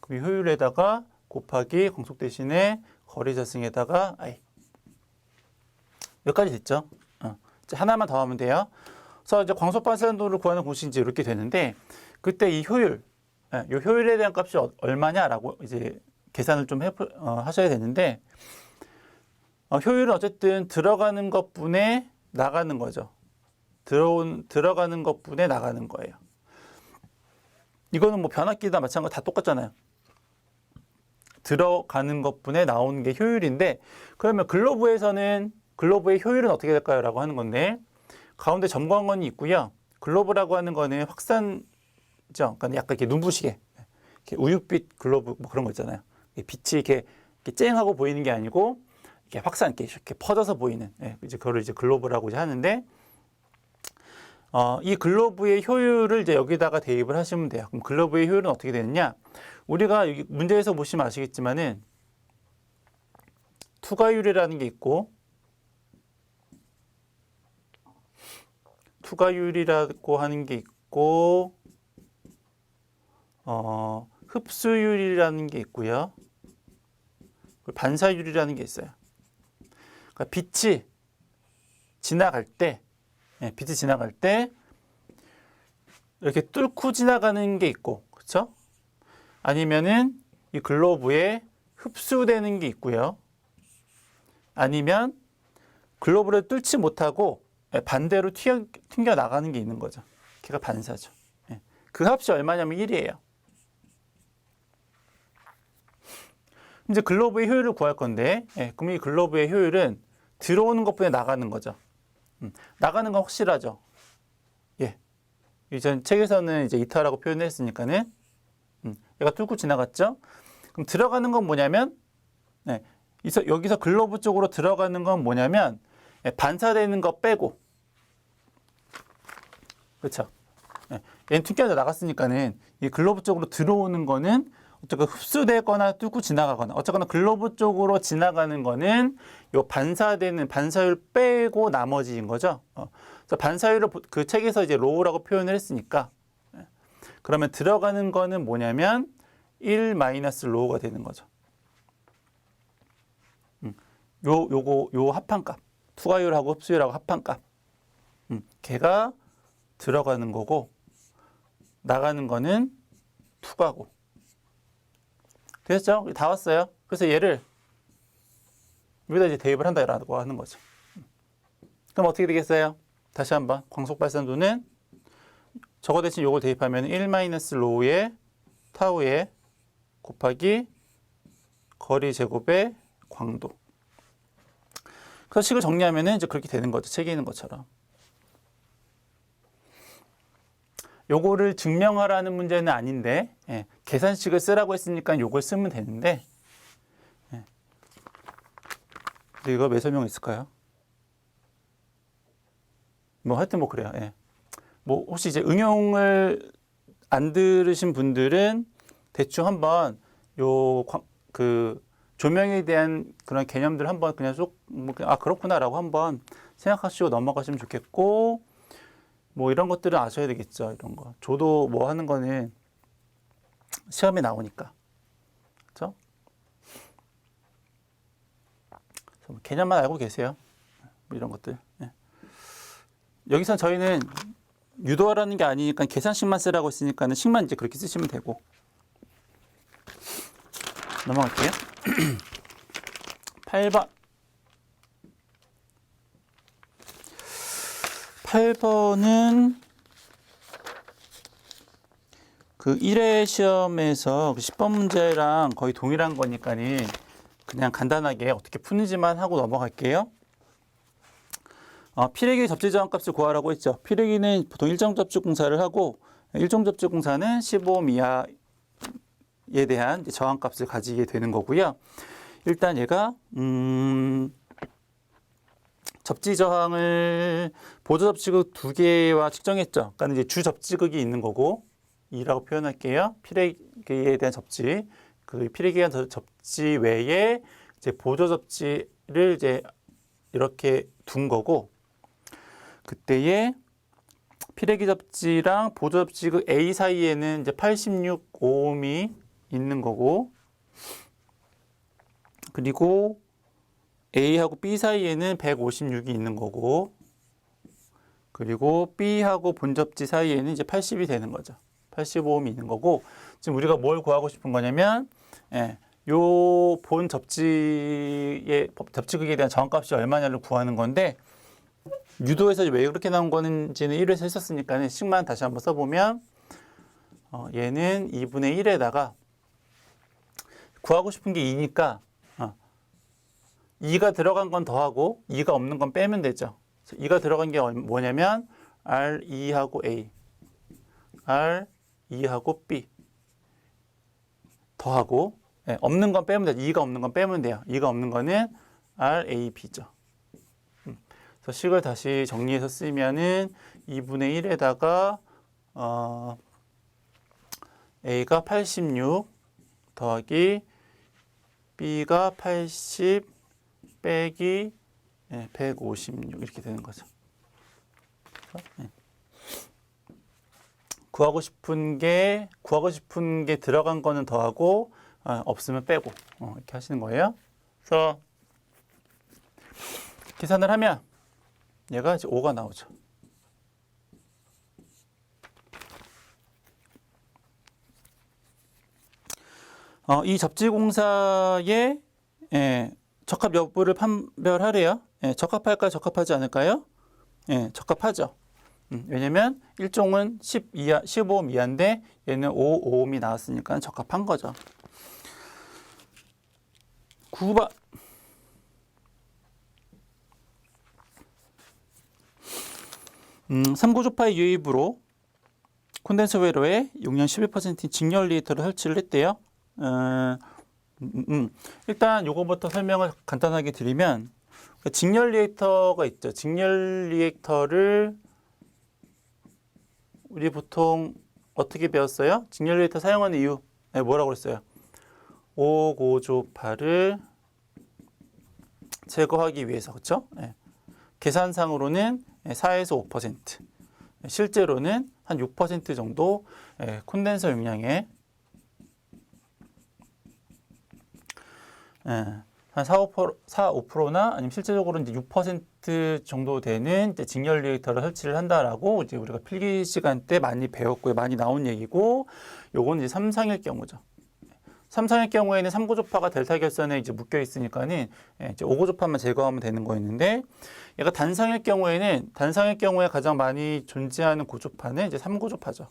그럼 이 효율에다가 곱하기 광속 대신에 거리 자승에다가 여기까지 됐죠? 이제 하나만 더 하면 돼요. 그래서 이제 광속 발산도를 구하는 공식이 이제 이렇게 되는데, 그때 이 효율, 이 효율에 대한 값이 얼마냐라고 이제 계산을 좀 하셔야 되는데, 효율은 어쨌든 들어가는 것분에 나가는 거죠. 들어가는 것분에 나가는 거예요. 이거는 뭐 변압기나 마찬가지 다 똑같잖아요. 들어가는 것분에 나오는 게 효율인데, 그러면 글로브의 효율은 어떻게 될까요? 라고 하는 건데, 가운데 점광원이 있고요. 글로브라고 하는 거는 확산죠. 그러니까 약간 이렇게 눈부시게, 이렇게 우윳빛 글로브 뭐 그런 거 있잖아요. 빛이 이렇게 쨍하고 보이는 게 아니고 이렇게 확산, 이렇게 퍼져서 보이는, 이제 그걸 이제 글로브라고 이제 하는데, 이 글로브의 효율을 이제 여기다가 대입을 하시면 돼요. 그럼 글로브의 효율은 어떻게 되느냐? 우리가 여기 문제에서 보시면 아시겠지만은 투과율이라는 게 있고, 투과율이라고 하는 게 있고, 흡수율이라는 게 있고요. 반사율이라는 게 있어요. 그러니까 빛이 지나갈 때 이렇게 뚫고 지나가는 게 있고, 그렇죠? 아니면은 이 글로브에 흡수되는 게 있고요. 아니면 글로브를 뚫지 못하고 반대로 튕겨 나가는 게 있는 거죠. 걔가 반사죠. 그 합이 얼마냐면 1이에요. 이제 글로브의 효율을 구할 건데, 그럼 이 글로브의 효율은 들어오는 것분에 나가는 거죠. 나가는 건 확실하죠. 이전 책에서는 이제 이타라고 표현했으니까는 얘가 뚫고 지나갔죠. 그럼 들어가는 건 뭐냐면, 여기서 글로브 쪽으로 들어가는 건 뭐냐면 반사되는 거 빼고, 그렇죠? 얘는 튕겨져 나갔으니까는 이 글로브 쪽으로 들어오는 거는 어쨌든 흡수되거나 뚫고 지나가거나, 어쨌거나 글로브 쪽으로 지나가는 거는 요 반사율 빼고 나머지인 거죠. 그래서 반사율을 그 책에서 이제 로우라고 표현을 했으니까, 그러면 들어가는 거는 뭐냐면 1 마이너스 로우가 되는 거죠. 요 합한 값, 투과율하고 흡수율하고 합한 값, 걔가 들어가는 거고 나가는 거는 투과고. 됐죠? 다 왔어요. 그래서 얘를 여기다 이제 대입을 한다라고 하는 거죠. 그럼 어떻게 되겠어요? 다시 한번 광속 발산도는 저거 대신 요걸 대입하면 1 마이너스 로우의 타우에 곱하기 거리 제곱의 광도. 그래서 식을 정리하면은 이제 그렇게 되는 거죠. 책에 있는 것처럼. 요거를 증명하라는 문제는 아닌데, 계산식을 쓰라고 했으니까 요걸 쓰면 되는데, 근데 이거 왜 설명 있을까요? 뭐 하여튼 뭐 그래요. 뭐 혹시 이제 응용을 안 들으신 분들은 대충 한번 그 조명에 대한 그런 개념들 한번 그냥 쏙 그렇구나라고 한번 생각하시고 넘어가시면 좋겠고, 뭐 이런 것들은 아셔야 되겠죠. 이런 거. 조도 뭐 하는 거는 시험에 나오니까. 그렇죠? 개념만 알고 계세요. 뭐 이런 것들. 여기서 저희는 유도하라는 게 아니니까 계산식만 쓰라고 했으니까는 식만 이제 그렇게 쓰시면 되고. 넘어갈게요. 8번. 8번은 그 1회 시험에서 그 10번 문제랑 거의 동일한 거니까는 그냥 간단하게 어떻게 푸는지만 하고 넘어갈게요. 피레기 접지 저항값을 구하라고 했죠. 피레기는 보통 일정 접지 공사를 하고 일정 접지 공사는 15 이하에 대한 저항값을 가지게 되는 거고요. 일단 얘가 접지 저항을 보조 접지극 2개와 측정했죠. 그러니까 이제 주 접지극이 있는 거고 2라고 표현할게요. 피레기에 대한 접지, 그 피레기에 대한 접지 외에 이제 보조 접지를 이제 이렇게 둔 거고, 그때에 피레기 접지랑 보조 접지극 A 사이에는 이제 86오음이 있는 거고, 그리고 A하고 B 사이에는 156이 있는 거고, 그리고 B하고 본 접지 사이에는 이제 80이 되는 거죠. 85오음이 있는 거고, 지금 우리가 뭘 구하고 싶은 거냐면, 요 본 접지의 접지극에 대한 저항값이 얼마냐를 구하는 건데, 유도에서 왜 그렇게 나온 건지는 1회에서 했었으니까 식만 다시 한번 써보면, 얘는 2분의 1에다가 구하고 싶은 게 2니까 2가 들어간 건 더하고 2가 없는 건 빼면 되죠. 2가 들어간 게 뭐냐면 R2하고 A, R2하고 B 더하고, 없는 건 빼면 돼요. 2가 없는 건 빼면 돼요. 2가 없는 거는 RAB죠. 그래서 식을 다시 정리해서 쓰면은 2분의 1에다가 A가 86 더하기 B가 80 빼기 156 이렇게 되는 거죠. 구하고 싶은 게 들어간 거는 더하고 없으면 빼고 이렇게 하시는 거예요. 그래서 계산을 하면 얘가 이제 5가 나오죠. 이 접지공사의 적합 여부를 판별하래요. 적합할까요? 적합하지 않을까요? 적합하죠. 왜냐면 일종은 15옴 이하인데 얘는 5오음이 나왔으니까 적합한 거죠. 9번. 삼고주파의 유입으로 콘덴서 회로에 용량 11%인 직렬 리액터를 설치를 했대요. 일단 요거부터 설명을 간단하게 드리면, 직렬 리액터가 있죠. 직렬 리액터를 우리 보통 어떻게 배웠어요? 직렬 리액터 사용하는 이유 뭐라고 그랬어요? 오고조파를 제거하기 위해서, 그렇죠? 계산상으로는 4에서 5%, 실제로는 한 6% 정도 콘덴서 용량에 한 4-5%나 아니면 실제적으로 이제 6% 정도 되는 이제 직렬 리액터를 설치를 한다라고 이제 우리가 필기 시간 때 많이 배웠고요. 많이 나온 얘기고, 요건 이제 삼상일 경우죠. 삼상일 경우에는 3고조파가 델타 결선에 이제 묶여 있으니까는 이제 5고조파만 제거하면 되는 거였는데, 얘가 단상일 경우에 가장 많이 존재하는 고조파는 이제 3고조파죠.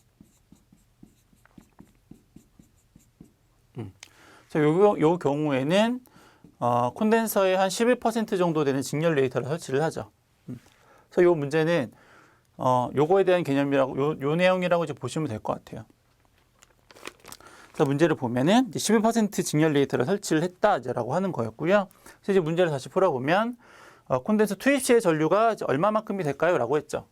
요 경우에는 콘덴서의 한 11% 정도 되는 직렬 리액터를 설치를 하죠. 그래서 요 문제는 요거에 대한 개념이라고 요 내용이라고 이제 보시면 될 것 같아요. 그래서 문제를 보면은 11% 직렬 리액터를 설치를 했다라고 하는 거였고요. 그래서 이제 문제를 다시 풀어보면 콘덴서 투입 시의 전류가 이제 얼마만큼이 될까요?라고 했죠.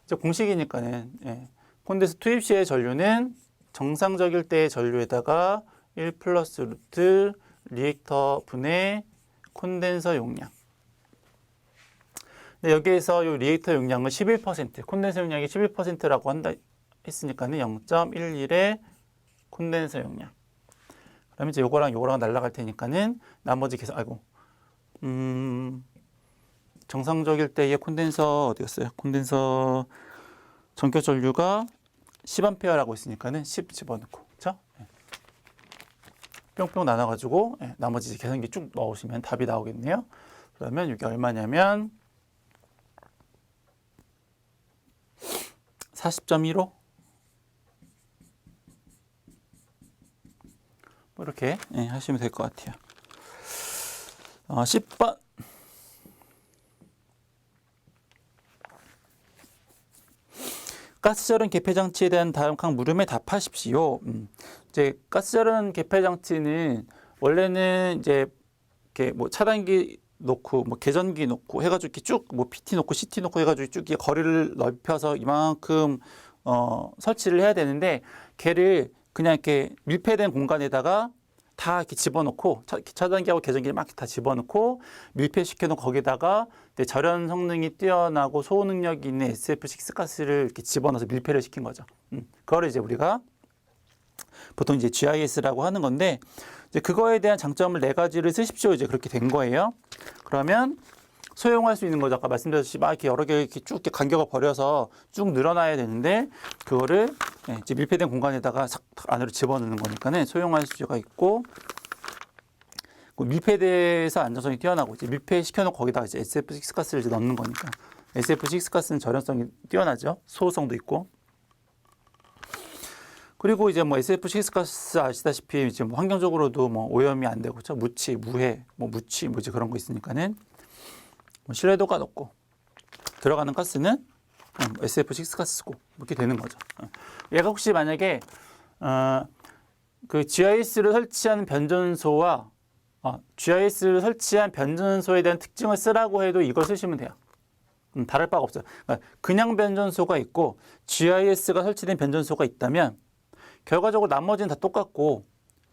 이제 공식이니까는 콘덴서 투입 시의 전류는 정상적일 때의 전류에다가 1 플러스 루트 리액터 분의 콘덴서 용량. 근데 여기에서 이 리액터 용량은 11%, 콘덴서 용량이 11%라고 한다 했으니까는 0.11의 콘덴서 용량. 그러면 이제 요거랑 날라갈 테니까는 나머지 계산, 정상적일 때의 콘덴서 어디 갔어요? 콘덴서 전교 전류가 10A라고 있으니까는 10 집어넣고, 그렇죠? 뿅뿅 나눠가지고 나머지 계산기 쭉 넣으시면 답이 나오겠네요. 그러면 이게 얼마냐면 40.15 이렇게 하시면 될 것 같아요. 10번. 가스절연 개폐 장치에 대한 다음 각 물음에 답하십시오. 이제 가스절연 개폐 장치는 원래는 이제 이렇게 뭐 차단기 놓고 뭐 계전기 놓고 해가지고 이렇게 쭉 뭐 PT 놓고 CT 놓고 해가지고 쭉 이렇게 거리를 넓혀서 이만큼 설치를 해야 되는데 걔를 그냥 이렇게 밀폐된 공간에다가 다 이렇게 집어넣고 차단기하고 계전기를 막 다 집어넣고 밀폐시켜놓은 거기다가 절연 성능이 뛰어나고 소호 능력이 있는 SF6 가스를 이렇게 집어넣어서 밀폐를 시킨 거죠. 그거를 이제 우리가 보통 이제 GIS라고 하는 건데 이제 그거에 대한 장점을 4가지를 쓰십시오. 이제 그렇게 된 거예요. 그러면 소용할 수 있는 거죠. 아까 말씀드렸듯이 막 이렇게 여러 개 이렇게 쭉 이렇게 간격을 벌여서 쭉 늘어나야 되는데 그거를 이제 밀폐된 공간에다가 싹 안으로 집어넣는 거니까는 소용할 수가 있고 밀폐돼서 안정성이 뛰어나고 이제 밀폐시켜놓고 거기다가 이제 SF6 가스를 이제 넣는 거니까 SF6 가스는 절연성이 뛰어나죠. 소호성도 있고. 그리고 이제 뭐 SF6 가스 아시다시피 이제 뭐 환경적으로도 뭐 오염이 안 되고, 그렇죠? 무치, 무해, 뭐 무치, 뭐지 그런 거 있으니까는 뭐 신뢰도가 높고 들어가는 가스는 SF6 가스고 이렇게 되는 거죠. 얘가 혹시 만약에 그 GIS를 설치한 변전소와 GIS를 설치한 변전소에 대한 특징을 쓰라고 해도 이걸 쓰시면 돼요. 다를 바가 없어요. 그러니까 그냥 변전소가 있고 GIS가 설치된 변전소가 있다면 결과적으로 나머지는 다 똑같고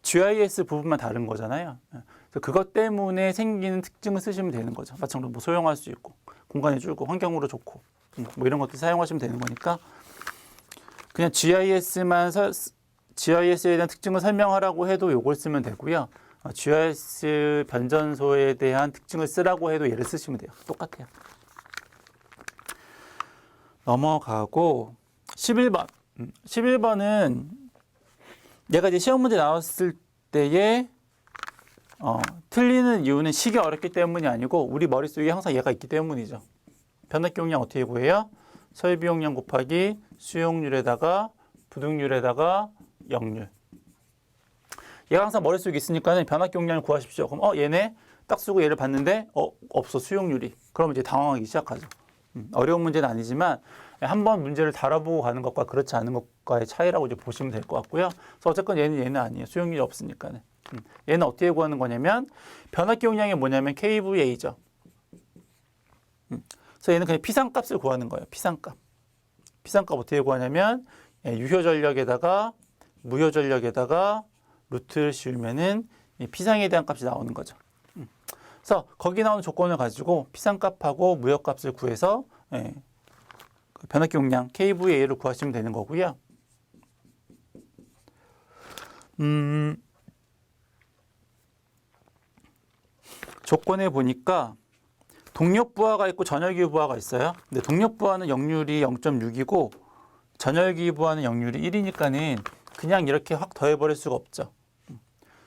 GIS 부분만 다른 거잖아요. 그래서 그것 때문에 생기는 특징을 쓰시면 되는 거죠. 마찬가지로 뭐 소용할 수 있고 공간이 줄고 환경으로 좋고 뭐 이런 것들 사용하시면 되는 거니까 그냥 GIS에 대한 특징을 설명하라고 해도 이걸 쓰면 되고요. GIS 변전소에 대한 특징을 쓰라고 해도 얘를 쓰시면 돼요. 똑같아요. 넘어가고 11번. 11번은 얘가 이제 시험 문제 나왔을 때에 틀리는 이유는 식이 어렵기 때문이 아니고 우리 머릿속에 항상 얘가 있기 때문이죠. 변압기용량 어떻게 구해요? 설비용량 곱하기 수용률에다가 부등률에다가 역률. 얘가 항상 머릿속에 있으니까 변압기용량을 구하십시오. 그럼 얘네 딱 쓰고 얘를 봤는데 없어 수용률이. 그럼 이제 당황하기 시작하죠. 어려운 문제는 아니지만 한번 문제를 다뤄보고 가는 것과 그렇지 않은 것과의 차이라고 이제 보시면 될 것 같고요. 그래서 어쨌건 얘는 아니에요. 수용률이 없으니까는. 얘는 어떻게 구하는 거냐면 변압기용량이 뭐냐면 kVA죠. 그래서 얘는 그냥 피상값을 구하는 거예요. 피상값. 피상값 어떻게 구하냐면 유효전력에다가 무효전력에다가 루트를 씌우면은 이 피상에 대한 값이 나오는 거죠. 그래서 거기 나오는 조건을 가지고 피상값하고 무효값을 구해서 변압기용량 kVA를 구하시면 되는 거고요. 조건에 보니까 동력부하가 있고 전열기부하가 있어요. 근데 동력부하는 역률이 0.6이고 전열기부하는 역률이 1이니까는 그냥 이렇게 확 더해버릴 수가 없죠.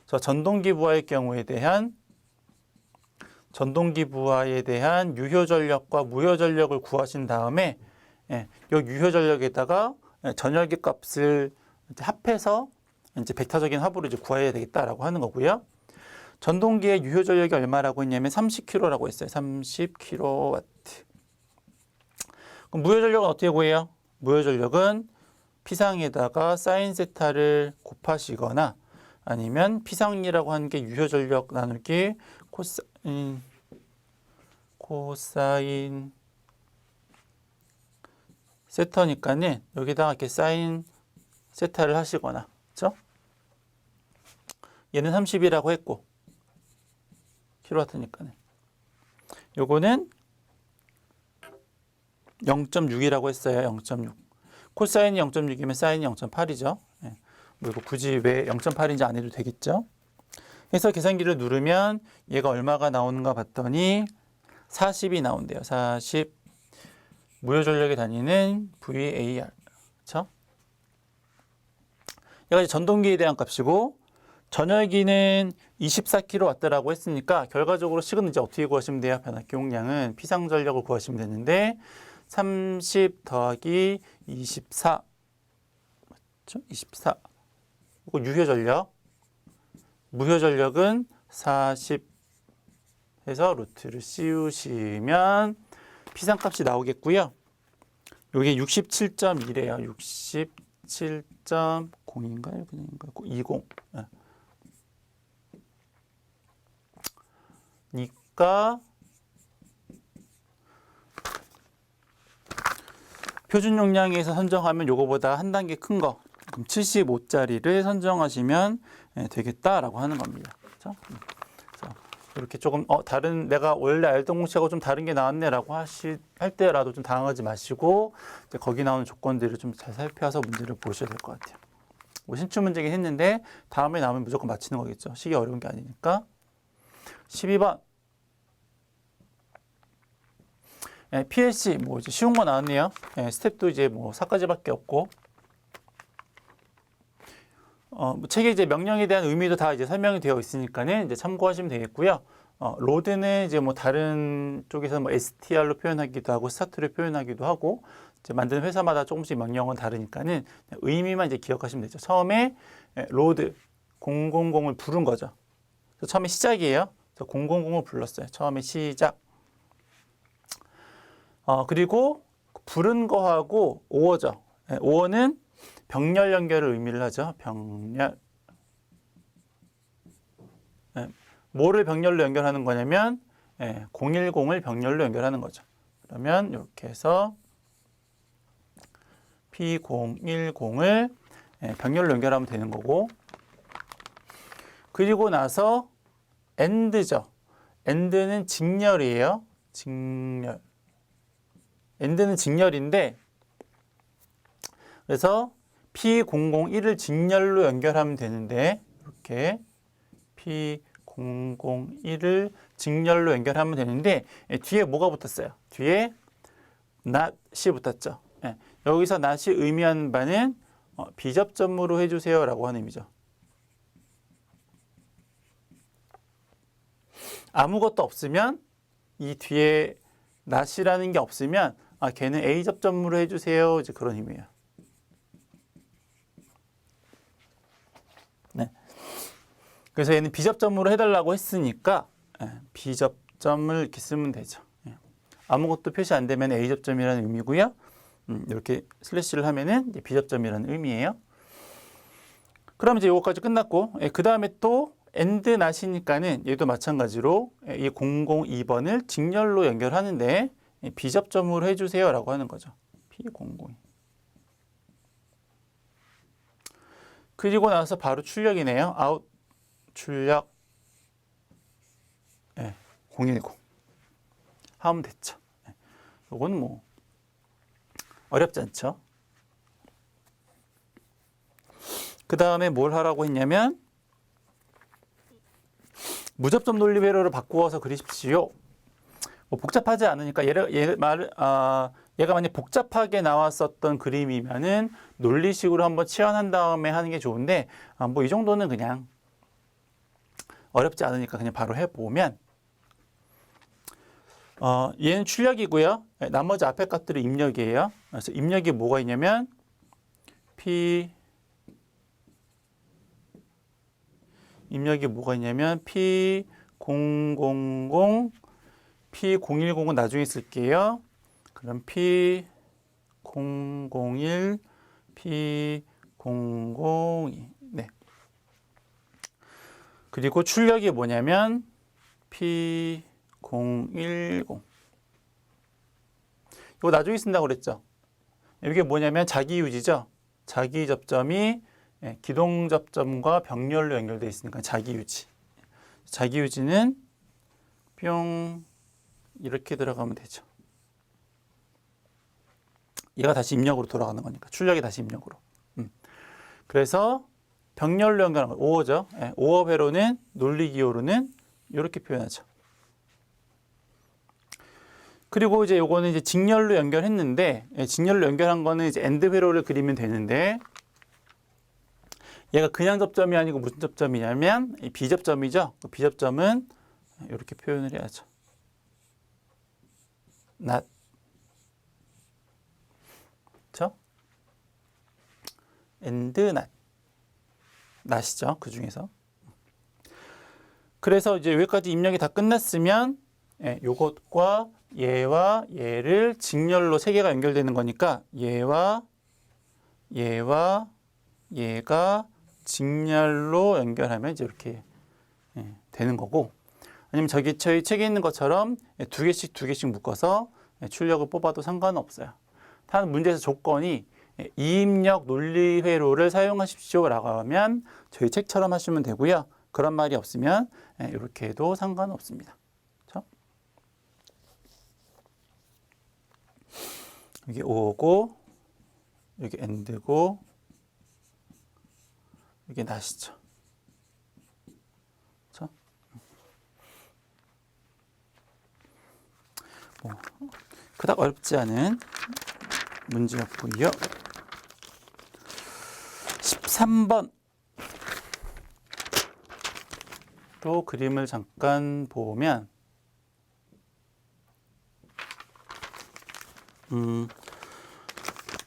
그래서 전동기부하의 경우에 대한 유효전력과 무효전력을 구하신 다음에 이 유효전력에다가 전열기 값을 합해서 이제 벡터적인 합으로 이제 구해야 되겠다라고 하는 거고요. 전동기의 유효전력이 얼마라고 했냐면 30kW라고 했어요. 30kW. 그럼 무효전력은 어떻게 구해요? 무효전력은 피상에다가 사인 세타를 곱하시거나 아니면 피상이라고 하는 게 유효전력 나누기 코사인 세타니까는 여기다가 이렇게 사인 세타를 하시거나, 그렇죠? 얘는 30이라고 했고 킬로와트니까는 요거는 0.6이라고 했어요. 0.6. 코사인이 0.6이면 사인이 0.8이죠. 뭐 이거 굳이 왜 0.8인지 안 해도 되겠죠. 그래서 계산기를 누르면 얘가 얼마가 나오는가 봤더니 40이 나온대요. 40. 무효전력의 단위는 VAR. 그렇죠? 얘가 이제 전동기에 대한 값이고 전열기는 24kW라고 했으니까 결과적으로 식은 이제 어떻게 구하시면 돼요? 변압기용량은 피상전력을 구하시면 되는데 30 더하기 24. 맞죠? 24. 이거 유효전력. 무효 전력은 40 해서 루트를 씌우시면 피상값이 나오겠고요. 이게 67.1이에요. 67.0인가요? 그냥인가요? 20. 니까 표준 용량에서 선정하면 요거보다 한 단계 큰 거, 그럼 75짜리를 선정하시면 되겠다라고 하는 겁니다. 그렇죠? 그래서 이렇게 조금 다른 내가 원래 알던 공식하고 좀 다른 게 나왔네라고 할 때라도 좀 당황하지 마시고 이제 거기 나오는 조건들을 좀 잘 살펴서 문제를 보셔야 될 것 같아요. 뭐 신출 문제긴 했는데 다음에 나오면 무조건 맞히는 거겠죠. 식이 어려운 게 아니니까. 12번. PLC 뭐 이제 쉬운 거 나왔네요. 스텝도 이제 뭐 4가지밖에 없고. 뭐 책에 이제 명령에 대한 의미도 다 이제 설명이 되어 있으니까는 이제 참고하시면 되겠고요. 로드는 이제 뭐 다른 쪽에서 뭐 STR로 표현하기도 하고 스타트로 표현하기도 하고 이제 만드는 회사마다 조금씩 명령은 다르니까는 의미만 이제 기억하시면 되죠. 처음에 로드 000을 부른 거죠. 처음에 시작이에요. 000을 불렀어요. 처음에 시작. 그리고 부른 거하고 오어죠. 오어는 병렬 연결을 의미를 하죠. 병렬. 뭐를 병렬로 연결하는 거냐면 010을 병렬로 연결하는 거죠. 그러면 이렇게 해서 P010을 병렬로 연결하면 되는 거고, 그리고 나서 AND죠. AND는 직렬이에요. 직렬. AND는 직렬인데, 그래서 P001을 직렬로 연결하면 되는데, 이렇게 P001을 직렬로 연결하면 되는데, 뒤에 뭐가 붙었어요? 뒤에 not이 붙었죠. 여기서 not이 의미하는 바는 비접점으로 해주세요 라고 하는 의미죠. 아무것도 없으면, 이 뒤에 not이라는 게 없으면 걔는 A 접점으로 해주세요. 이제 그런 의미예요. 네. 그래서 얘는 비접점으로 해달라고 했으니까 비접점을 이렇게 쓰면 되죠. 아무것도 표시 안 되면 A 접점이라는 의미고요. 이렇게 슬래시를 하면은 이제 비접점이라는 의미예요. 그럼 이제 이거까지 끝났고, 그 다음에 또 AND not이니까는 얘도 마찬가지로 이 002번을 직렬로 연결하는데 비접점으로 해주세요라고 하는 거죠. P002. 그리고 나서 바로 출력이네요. 아웃 출력 010 하면 됐죠. 이건 뭐 어렵지 않죠. 그 다음에 뭘 하라고 했냐면 무접점 논리 회로를 바꾸어서 그리십시오. 뭐 복잡하지 않으니까 얘가 만약 복잡하게 나왔었던 그림이면은 논리식으로 한번 치환한 다음에 하는 게 좋은데 뭐 이 정도는 그냥 어렵지 않으니까 그냥 바로 해보면 얘는 출력이고요. 나머지 앞에 값들이 입력이에요. 그래서 입력이 뭐가 있냐면 P000, P010은 나중에 쓸게요. 그럼 P001, P002. 네. 그리고 출력이 뭐냐면 P010. 이거 나중에 쓴다고 그랬죠. 이게 뭐냐면 자기 유지죠. 자기 접점이 기동 접점과 병렬로 연결되어 있으니까 자기 유지. 자기 유지는 뿅 이렇게 들어가면 되죠. 얘가 다시 입력으로 돌아가는 거니까 출력이 다시 입력으로. 그래서 병렬로 연결하는 거 5어죠. 5어 회로는 논리기호로는 이렇게 표현하죠. 그리고 이제 요거는 이제 직렬로 연결했는데 직렬로 연결한 거는 이제 엔드 회로를 그리면 되는데 얘가 그냥 접점이 아니고 무슨 접점이냐면 비접점이죠. 그 비접점은 이렇게 표현을 해야죠. not. 그렇죠? and not. not이죠. 그 중에서. 그래서 이제 여기까지 입력이 다 끝났으면 요것과 얘와 얘를 직렬로 세 개가 연결되는 거니까 얘와 얘가 직렬로 연결하면 이제 이렇게 되는 거고, 아니면 저희 책에 있는 것처럼 두 개씩 묶어서 출력을 뽑아도 상관은 없어요. 단 문제에서 조건이 이입력 논리 회로를 사용하십시오 라고 하면 저희 책처럼 하시면 되고요. 그런 말이 없으면 이렇게 해도 상관없습니다. 그렇죠? 여기 오고 여기 엔드고 여기 낫이죠. 그렇죠? 그닥 어렵지 않은 문제였고요. 13번 또 그림을 잠깐 보면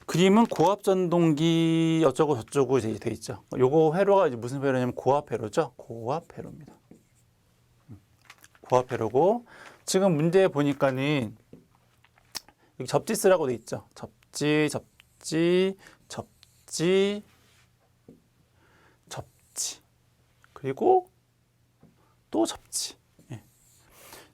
그림은 고압 전동기 어쩌고 저쩌고 이제 돼 있죠. 요거 회로가 이제 무슨 회로냐면 고압 회로죠. 고압 회로입니다. 고압 회로고, 지금 문제에 보니까는 여기 접지 쓰라고 돼 있죠. 접지, 그리고 또 접지.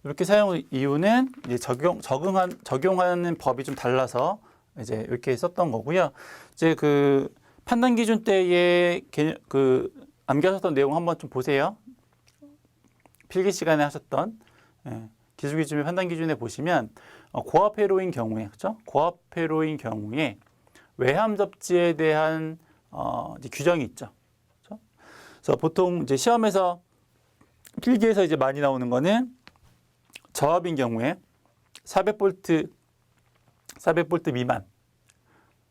이렇게 사용 이유는 이제 적용하는 법이 좀 달라서 이제 이렇게 썼던 거고요. 이제 그 판단 기준 때에 그 암기하셨던 내용 한번 좀 보세요. 필기 시간에 하셨던 기술 기준의 판단 기준에 보시면 고압 회로인 경우에, 그렇죠? 고압 회로인 경우에 외함 접지에 대한 이제 규정이 있죠. 그렇죠? 그래서 보통 이제 시험에서 필기에서 이제 많이 나오는 거는 저압인 경우에 400V 미만,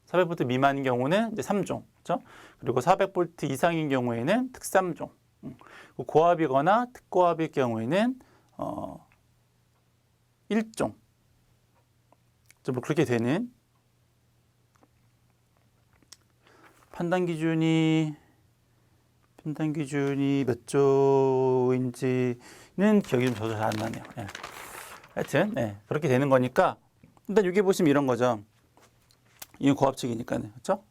400V 미만인 경우는 이제 3종, 그렇죠? 그리고 400V 이상인 경우에는 특 3종. 고압이거나 특고압일 경우에는 1종. 뭐 그렇게 되는 판단 기준이 몇 조인지는 기억이 좀 잘 안 나네요. 하여튼 그렇게 되는 거니까 일단 여기 보시면 이런 거죠. 이건 고압측이니까는, 그렇죠?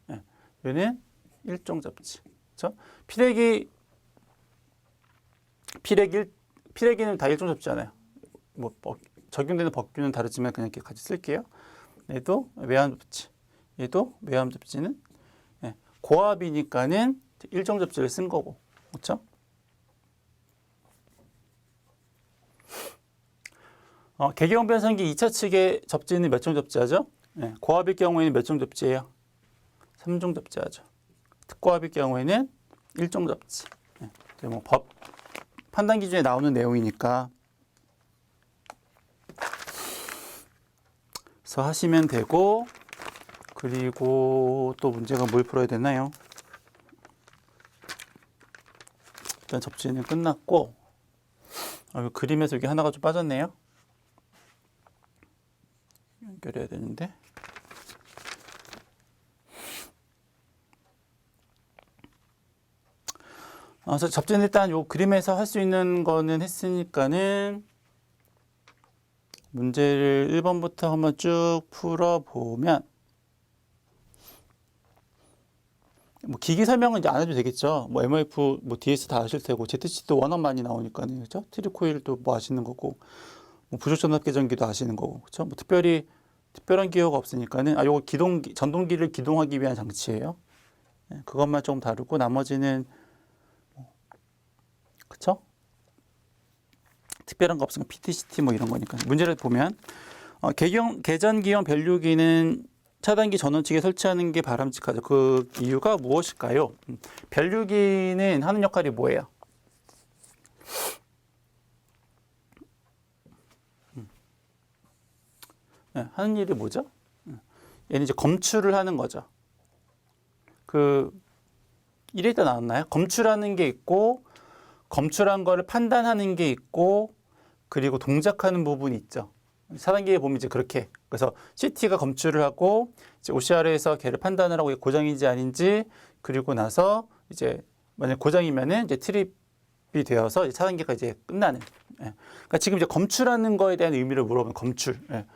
얘는 1종 접지, 그렇죠? 피레기는 다 1종 접지잖아요. 뭐 적용되는 법규는 다르지만 그냥 이렇게 같이 쓸게요. 얘도 외함 접지, 얘도 외함 접지는 고압이니까는 1종 접지를 쓴 거고, 그렇죠? 개경 변성기 2차 측의 접지는 몇 종 접지하죠? 고압일 경우에는 몇 종 접지예요? 3종 접지하죠. 특고압일 경우에는 1종 접지. 뭐 법 판단 기준에 나오는 내용이니까 그래서 하시면 되고, 그리고 또 문제가 뭘 풀어야 되나요? 일단 접지는 끝났고, 그림에서 여기 하나가 좀 빠졌네요. 연결해야 되는데. 그래서 접지는 일단 요 그림에서 할 수 있는 거는 했으니까는 문제를 1번부터 한번 쭉 풀어보면, 뭐 기기 설명은 이제 안 해도 되겠죠. 뭐 MF, 뭐 DS 다 아실 테고, ZC도 워낙 많이 나오니까는, 그렇죠? 트리코일도 뭐 아시는 거고, 뭐 부족전압 계전기도 아시는 거고, 그렇죠? 뭐 특별한 기호가 없으니까는, 요거 전동기를 기동하기 위한 장치예요. 그것만 조금 다르고, 나머지는 그렇죠? 특별한 거 없으면 PTCT 뭐 이런 거니까. 문제를 보면 계전기형 변류기는 차단기 전원 측에 설치하는 게 바람직하죠. 그 이유가 무엇일까요? 변류기는 하는 역할이 뭐예요? 하는 일이 뭐죠? 얘는 이제 검출을 하는 거죠. 그 1회 때 나왔나요? 검출하는 게 있고, 검출한 거를 판단하는 게 있고, 그리고 동작하는 부분이 있죠. 차단기에 보면 이제 그렇게, 그래서 CT가 검출을 하고 이제 OCR에서 걔를 판단을 하고 고장인지 아닌지, 그리고 나서 이제 만약 고장이면은 이제 트립 되어서 이제 차단기가 이제 끝나는. 예. 그러니까 지금 이제 검출하는 거에 대한 의미를 물어보면 검출. 예.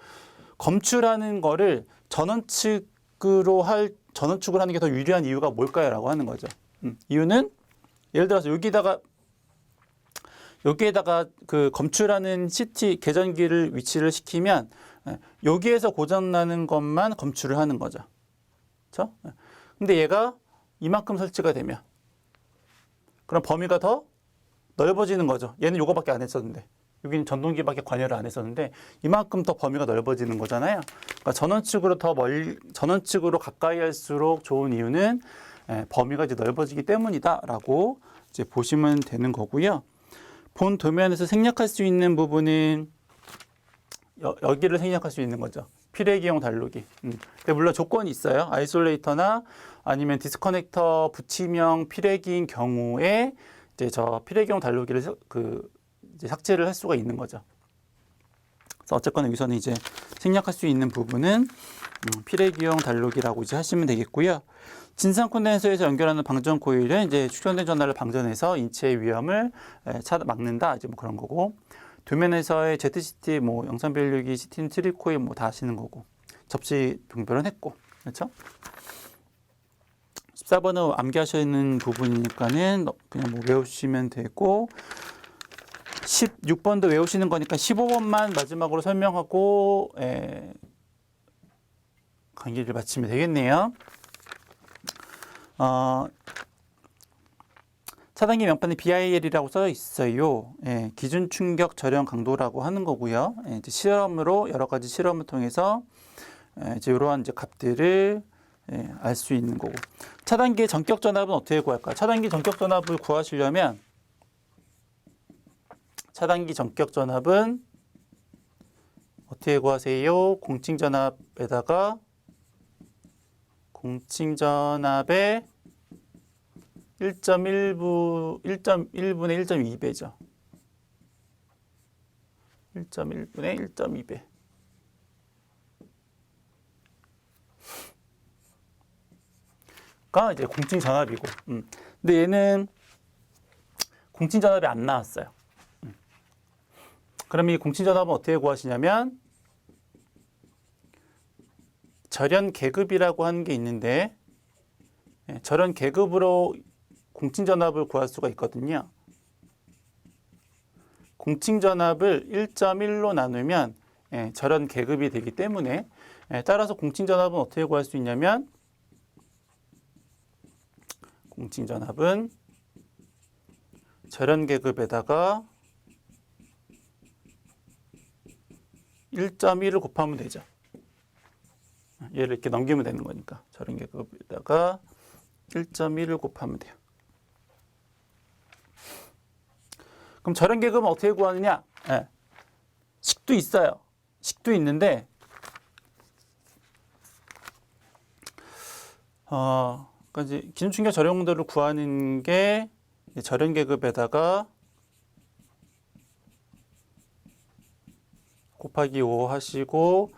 검출하는 거를 전원축으로 하는 게 더 유리한 이유가 뭘까요?라고 하는 거죠. 이유는 예를 들어서 여기에다가 그 검출하는 CT 계전기를 위치를 시키면 여기에서 고장나는 것만 검출을 하는 거죠. 그렇죠? 근데 얘가 이만큼 설치가 되면 그럼 범위가 더 넓어지는 거죠. 얘는 요거밖에 안 했었는데 여기는 전동기밖에 관여를 안 했었는데 이만큼 더 범위가 넓어지는 거잖아요. 그러니까 전원축으로 가까이 할수록 좋은 이유는 범위가 이제 넓어지기 때문이다라고 이제 보시면 되는 거고요. 본 도면에서 생략할 수 있는 부분은 여기를 생략할 수 있는 거죠. 피레기용 단로기. 근데 물론 조건이 있어요. 아이솔레이터나 아니면 디스커넥터 붙임형 피레기인 경우에 이제 저 피레기용 단로기를 이제 삭제를 할 수가 있는 거죠. 그래서 어쨌거나 여기서는 이제 생략할 수 있는 부분은 피레기용 단로기라고 이제 하시면 되겠고요. 진상 콘덴서에서 연결하는 방전 코일은 이제 축전된 전하를 방전해서 인체의 위험을 막는다. 이제 뭐 그런 거고. 도면에서의 ZCT 뭐 영상 변류기, CT는 트리 코일 뭐 다 하시는 거고. 접시 병별은 했고. 그렇죠? 14번은 암기하시는 부분이니까는 그냥 뭐 외우시면 되고 16번도 외우시는 거니까 15번만 마지막으로 설명하고 강의를 마치면 되겠네요. 차단기 명판에 BIL이라고 써 있어요. 기준 충격 절연 강도라고 하는 거고요. 이제 실험으로 여러 가지 실험을 통해서 이제 이러한 이제 값들을 알 수 있는 거고. 차단기의 전격 전압은 어떻게 구할까? 차단기 전격 전압을 구하시려면 차단기 전격 전압은 어떻게 구하세요? 공칭전압에다가 공칭전압의 1.1분의 1.2배죠. 1.1분의 1.2배. 가 이제 공칭전압이고. 근데 얘는 공칭전압이 안 나왔어요. 그럼 이 공칭전압은 어떻게 구하시냐면 절연 계급이라고 하는 게 있는데 절연 계급으로 공칭전압을 구할 수가 있거든요. 공칭전압을 1.1로 나누면 절연 계급이 되기 때문에 따라서 공칭전압은 어떻게 구할 수 있냐면 공칭전압은 절연 계급에다가 1.1을 곱하면 되죠. 얘를 이렇게 넘기면 되는 거니까 절연 계급에다가 1.1을 곱하면 돼요. 그럼 절연 계급은 어떻게 구하느냐? 식도 있어요. 식도 있는데 그러니까 이제 기준 충격 절연 강도를 구하는 게 절연 계급에다가 곱하기 5 하시고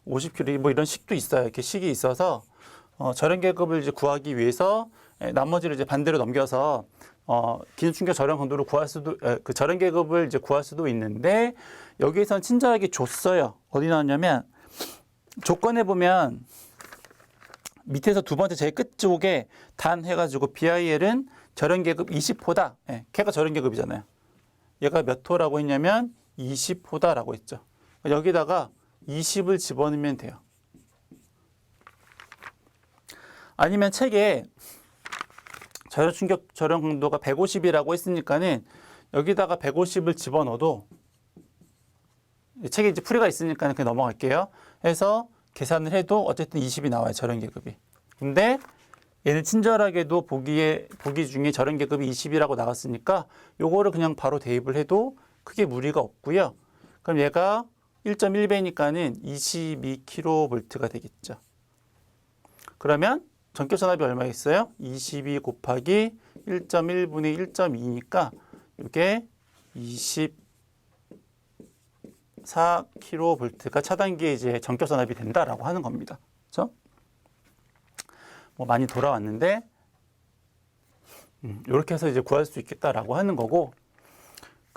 50kg 뭐 이런 식도 있어요. 이렇게 식이 있어서 절연 계급을 이제 구하기 위해서 나머지를 이제 반대로 넘겨서 기준 충격 절연 강도를 구할 수도 그 절연 계급을 이제 구할 수도 있는데 여기에선 친절하게 줬어요. 어디 나왔냐면 조건에 보면 밑에서 두 번째 제일 끝 쪽에 단 해가지고 BIL은 절연 계급 20호다. 걔가 절연 계급이잖아요. 얘가 몇 호라고 했냐면 20호다라고 했죠. 여기다가 20을 집어넣으면 돼요. 아니면 책에 절연 충격 절연 강도가 150이라고 했으니까는 여기다가 150을 집어넣어도 책에 이제 풀이가 있으니까 그냥 넘어갈게요. 해서 계산을 해도 어쨌든 20이 나와요. 절연 계급이. 근데 얘는 친절하게도 보기 중에 절연 계급이 20이라고 나왔으니까 요거를 그냥 바로 대입을 해도 크게 무리가 없고요. 그럼 얘가 1.1배니까는 22kV가 되겠죠. 그러면 전격 전압이 얼마겠어요? 22 곱하기 1.1분의 1.2니까 이게 24kV가 차단기에 이제 전격 전압이 된다라고 하는 겁니다. 그렇죠? 뭐 많이 돌아왔는데 이렇게 해서 이제 구할 수 있겠다라고 하는 거고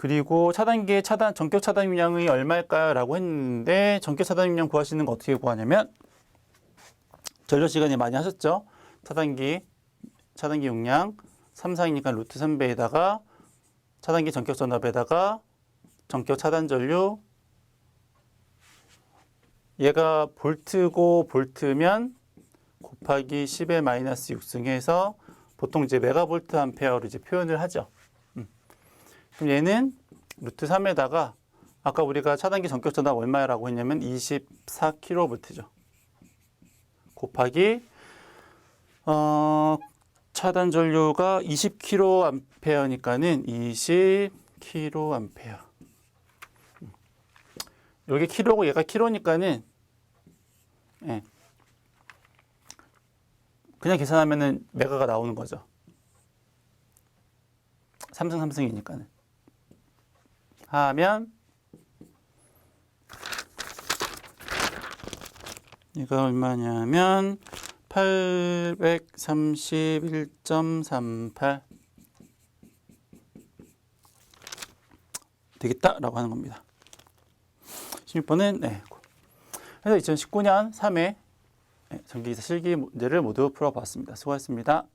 그리고 차단기의 전격 차단용량이 얼마일까요? 라고 했는데 전격 차단용량 구하시는 거 어떻게 구하냐면 전력 시간에 많이 하셨죠? 차단기 용량 3, 4이니까 루트 3배에다가 차단기 전격 전압에다가 전격 차단 전류 얘가 볼트고 볼트면 곱하기 10의 마이너스 6승해서 보통 이제 메가볼트 암페어로 이제 표현을 하죠. 그럼 얘는 루트 3에다가 아까 우리가 차단기 전격 전압 얼마라고 했냐면 24kV죠. 곱하기 차단 전류가 20kA니까는 20kA. 여기 킬로고 얘가 킬로니까는 예. 그냥 계산하면은 메가가 나오는 거죠. 3승이니까는. 하면 이거 얼마냐면 831.38 되겠다라고 하는 겁니다. 16번은 네. 그래서 2019년 3회 전기기사 실기 문제를 모두 풀어봤습니다. 수고하셨습니다.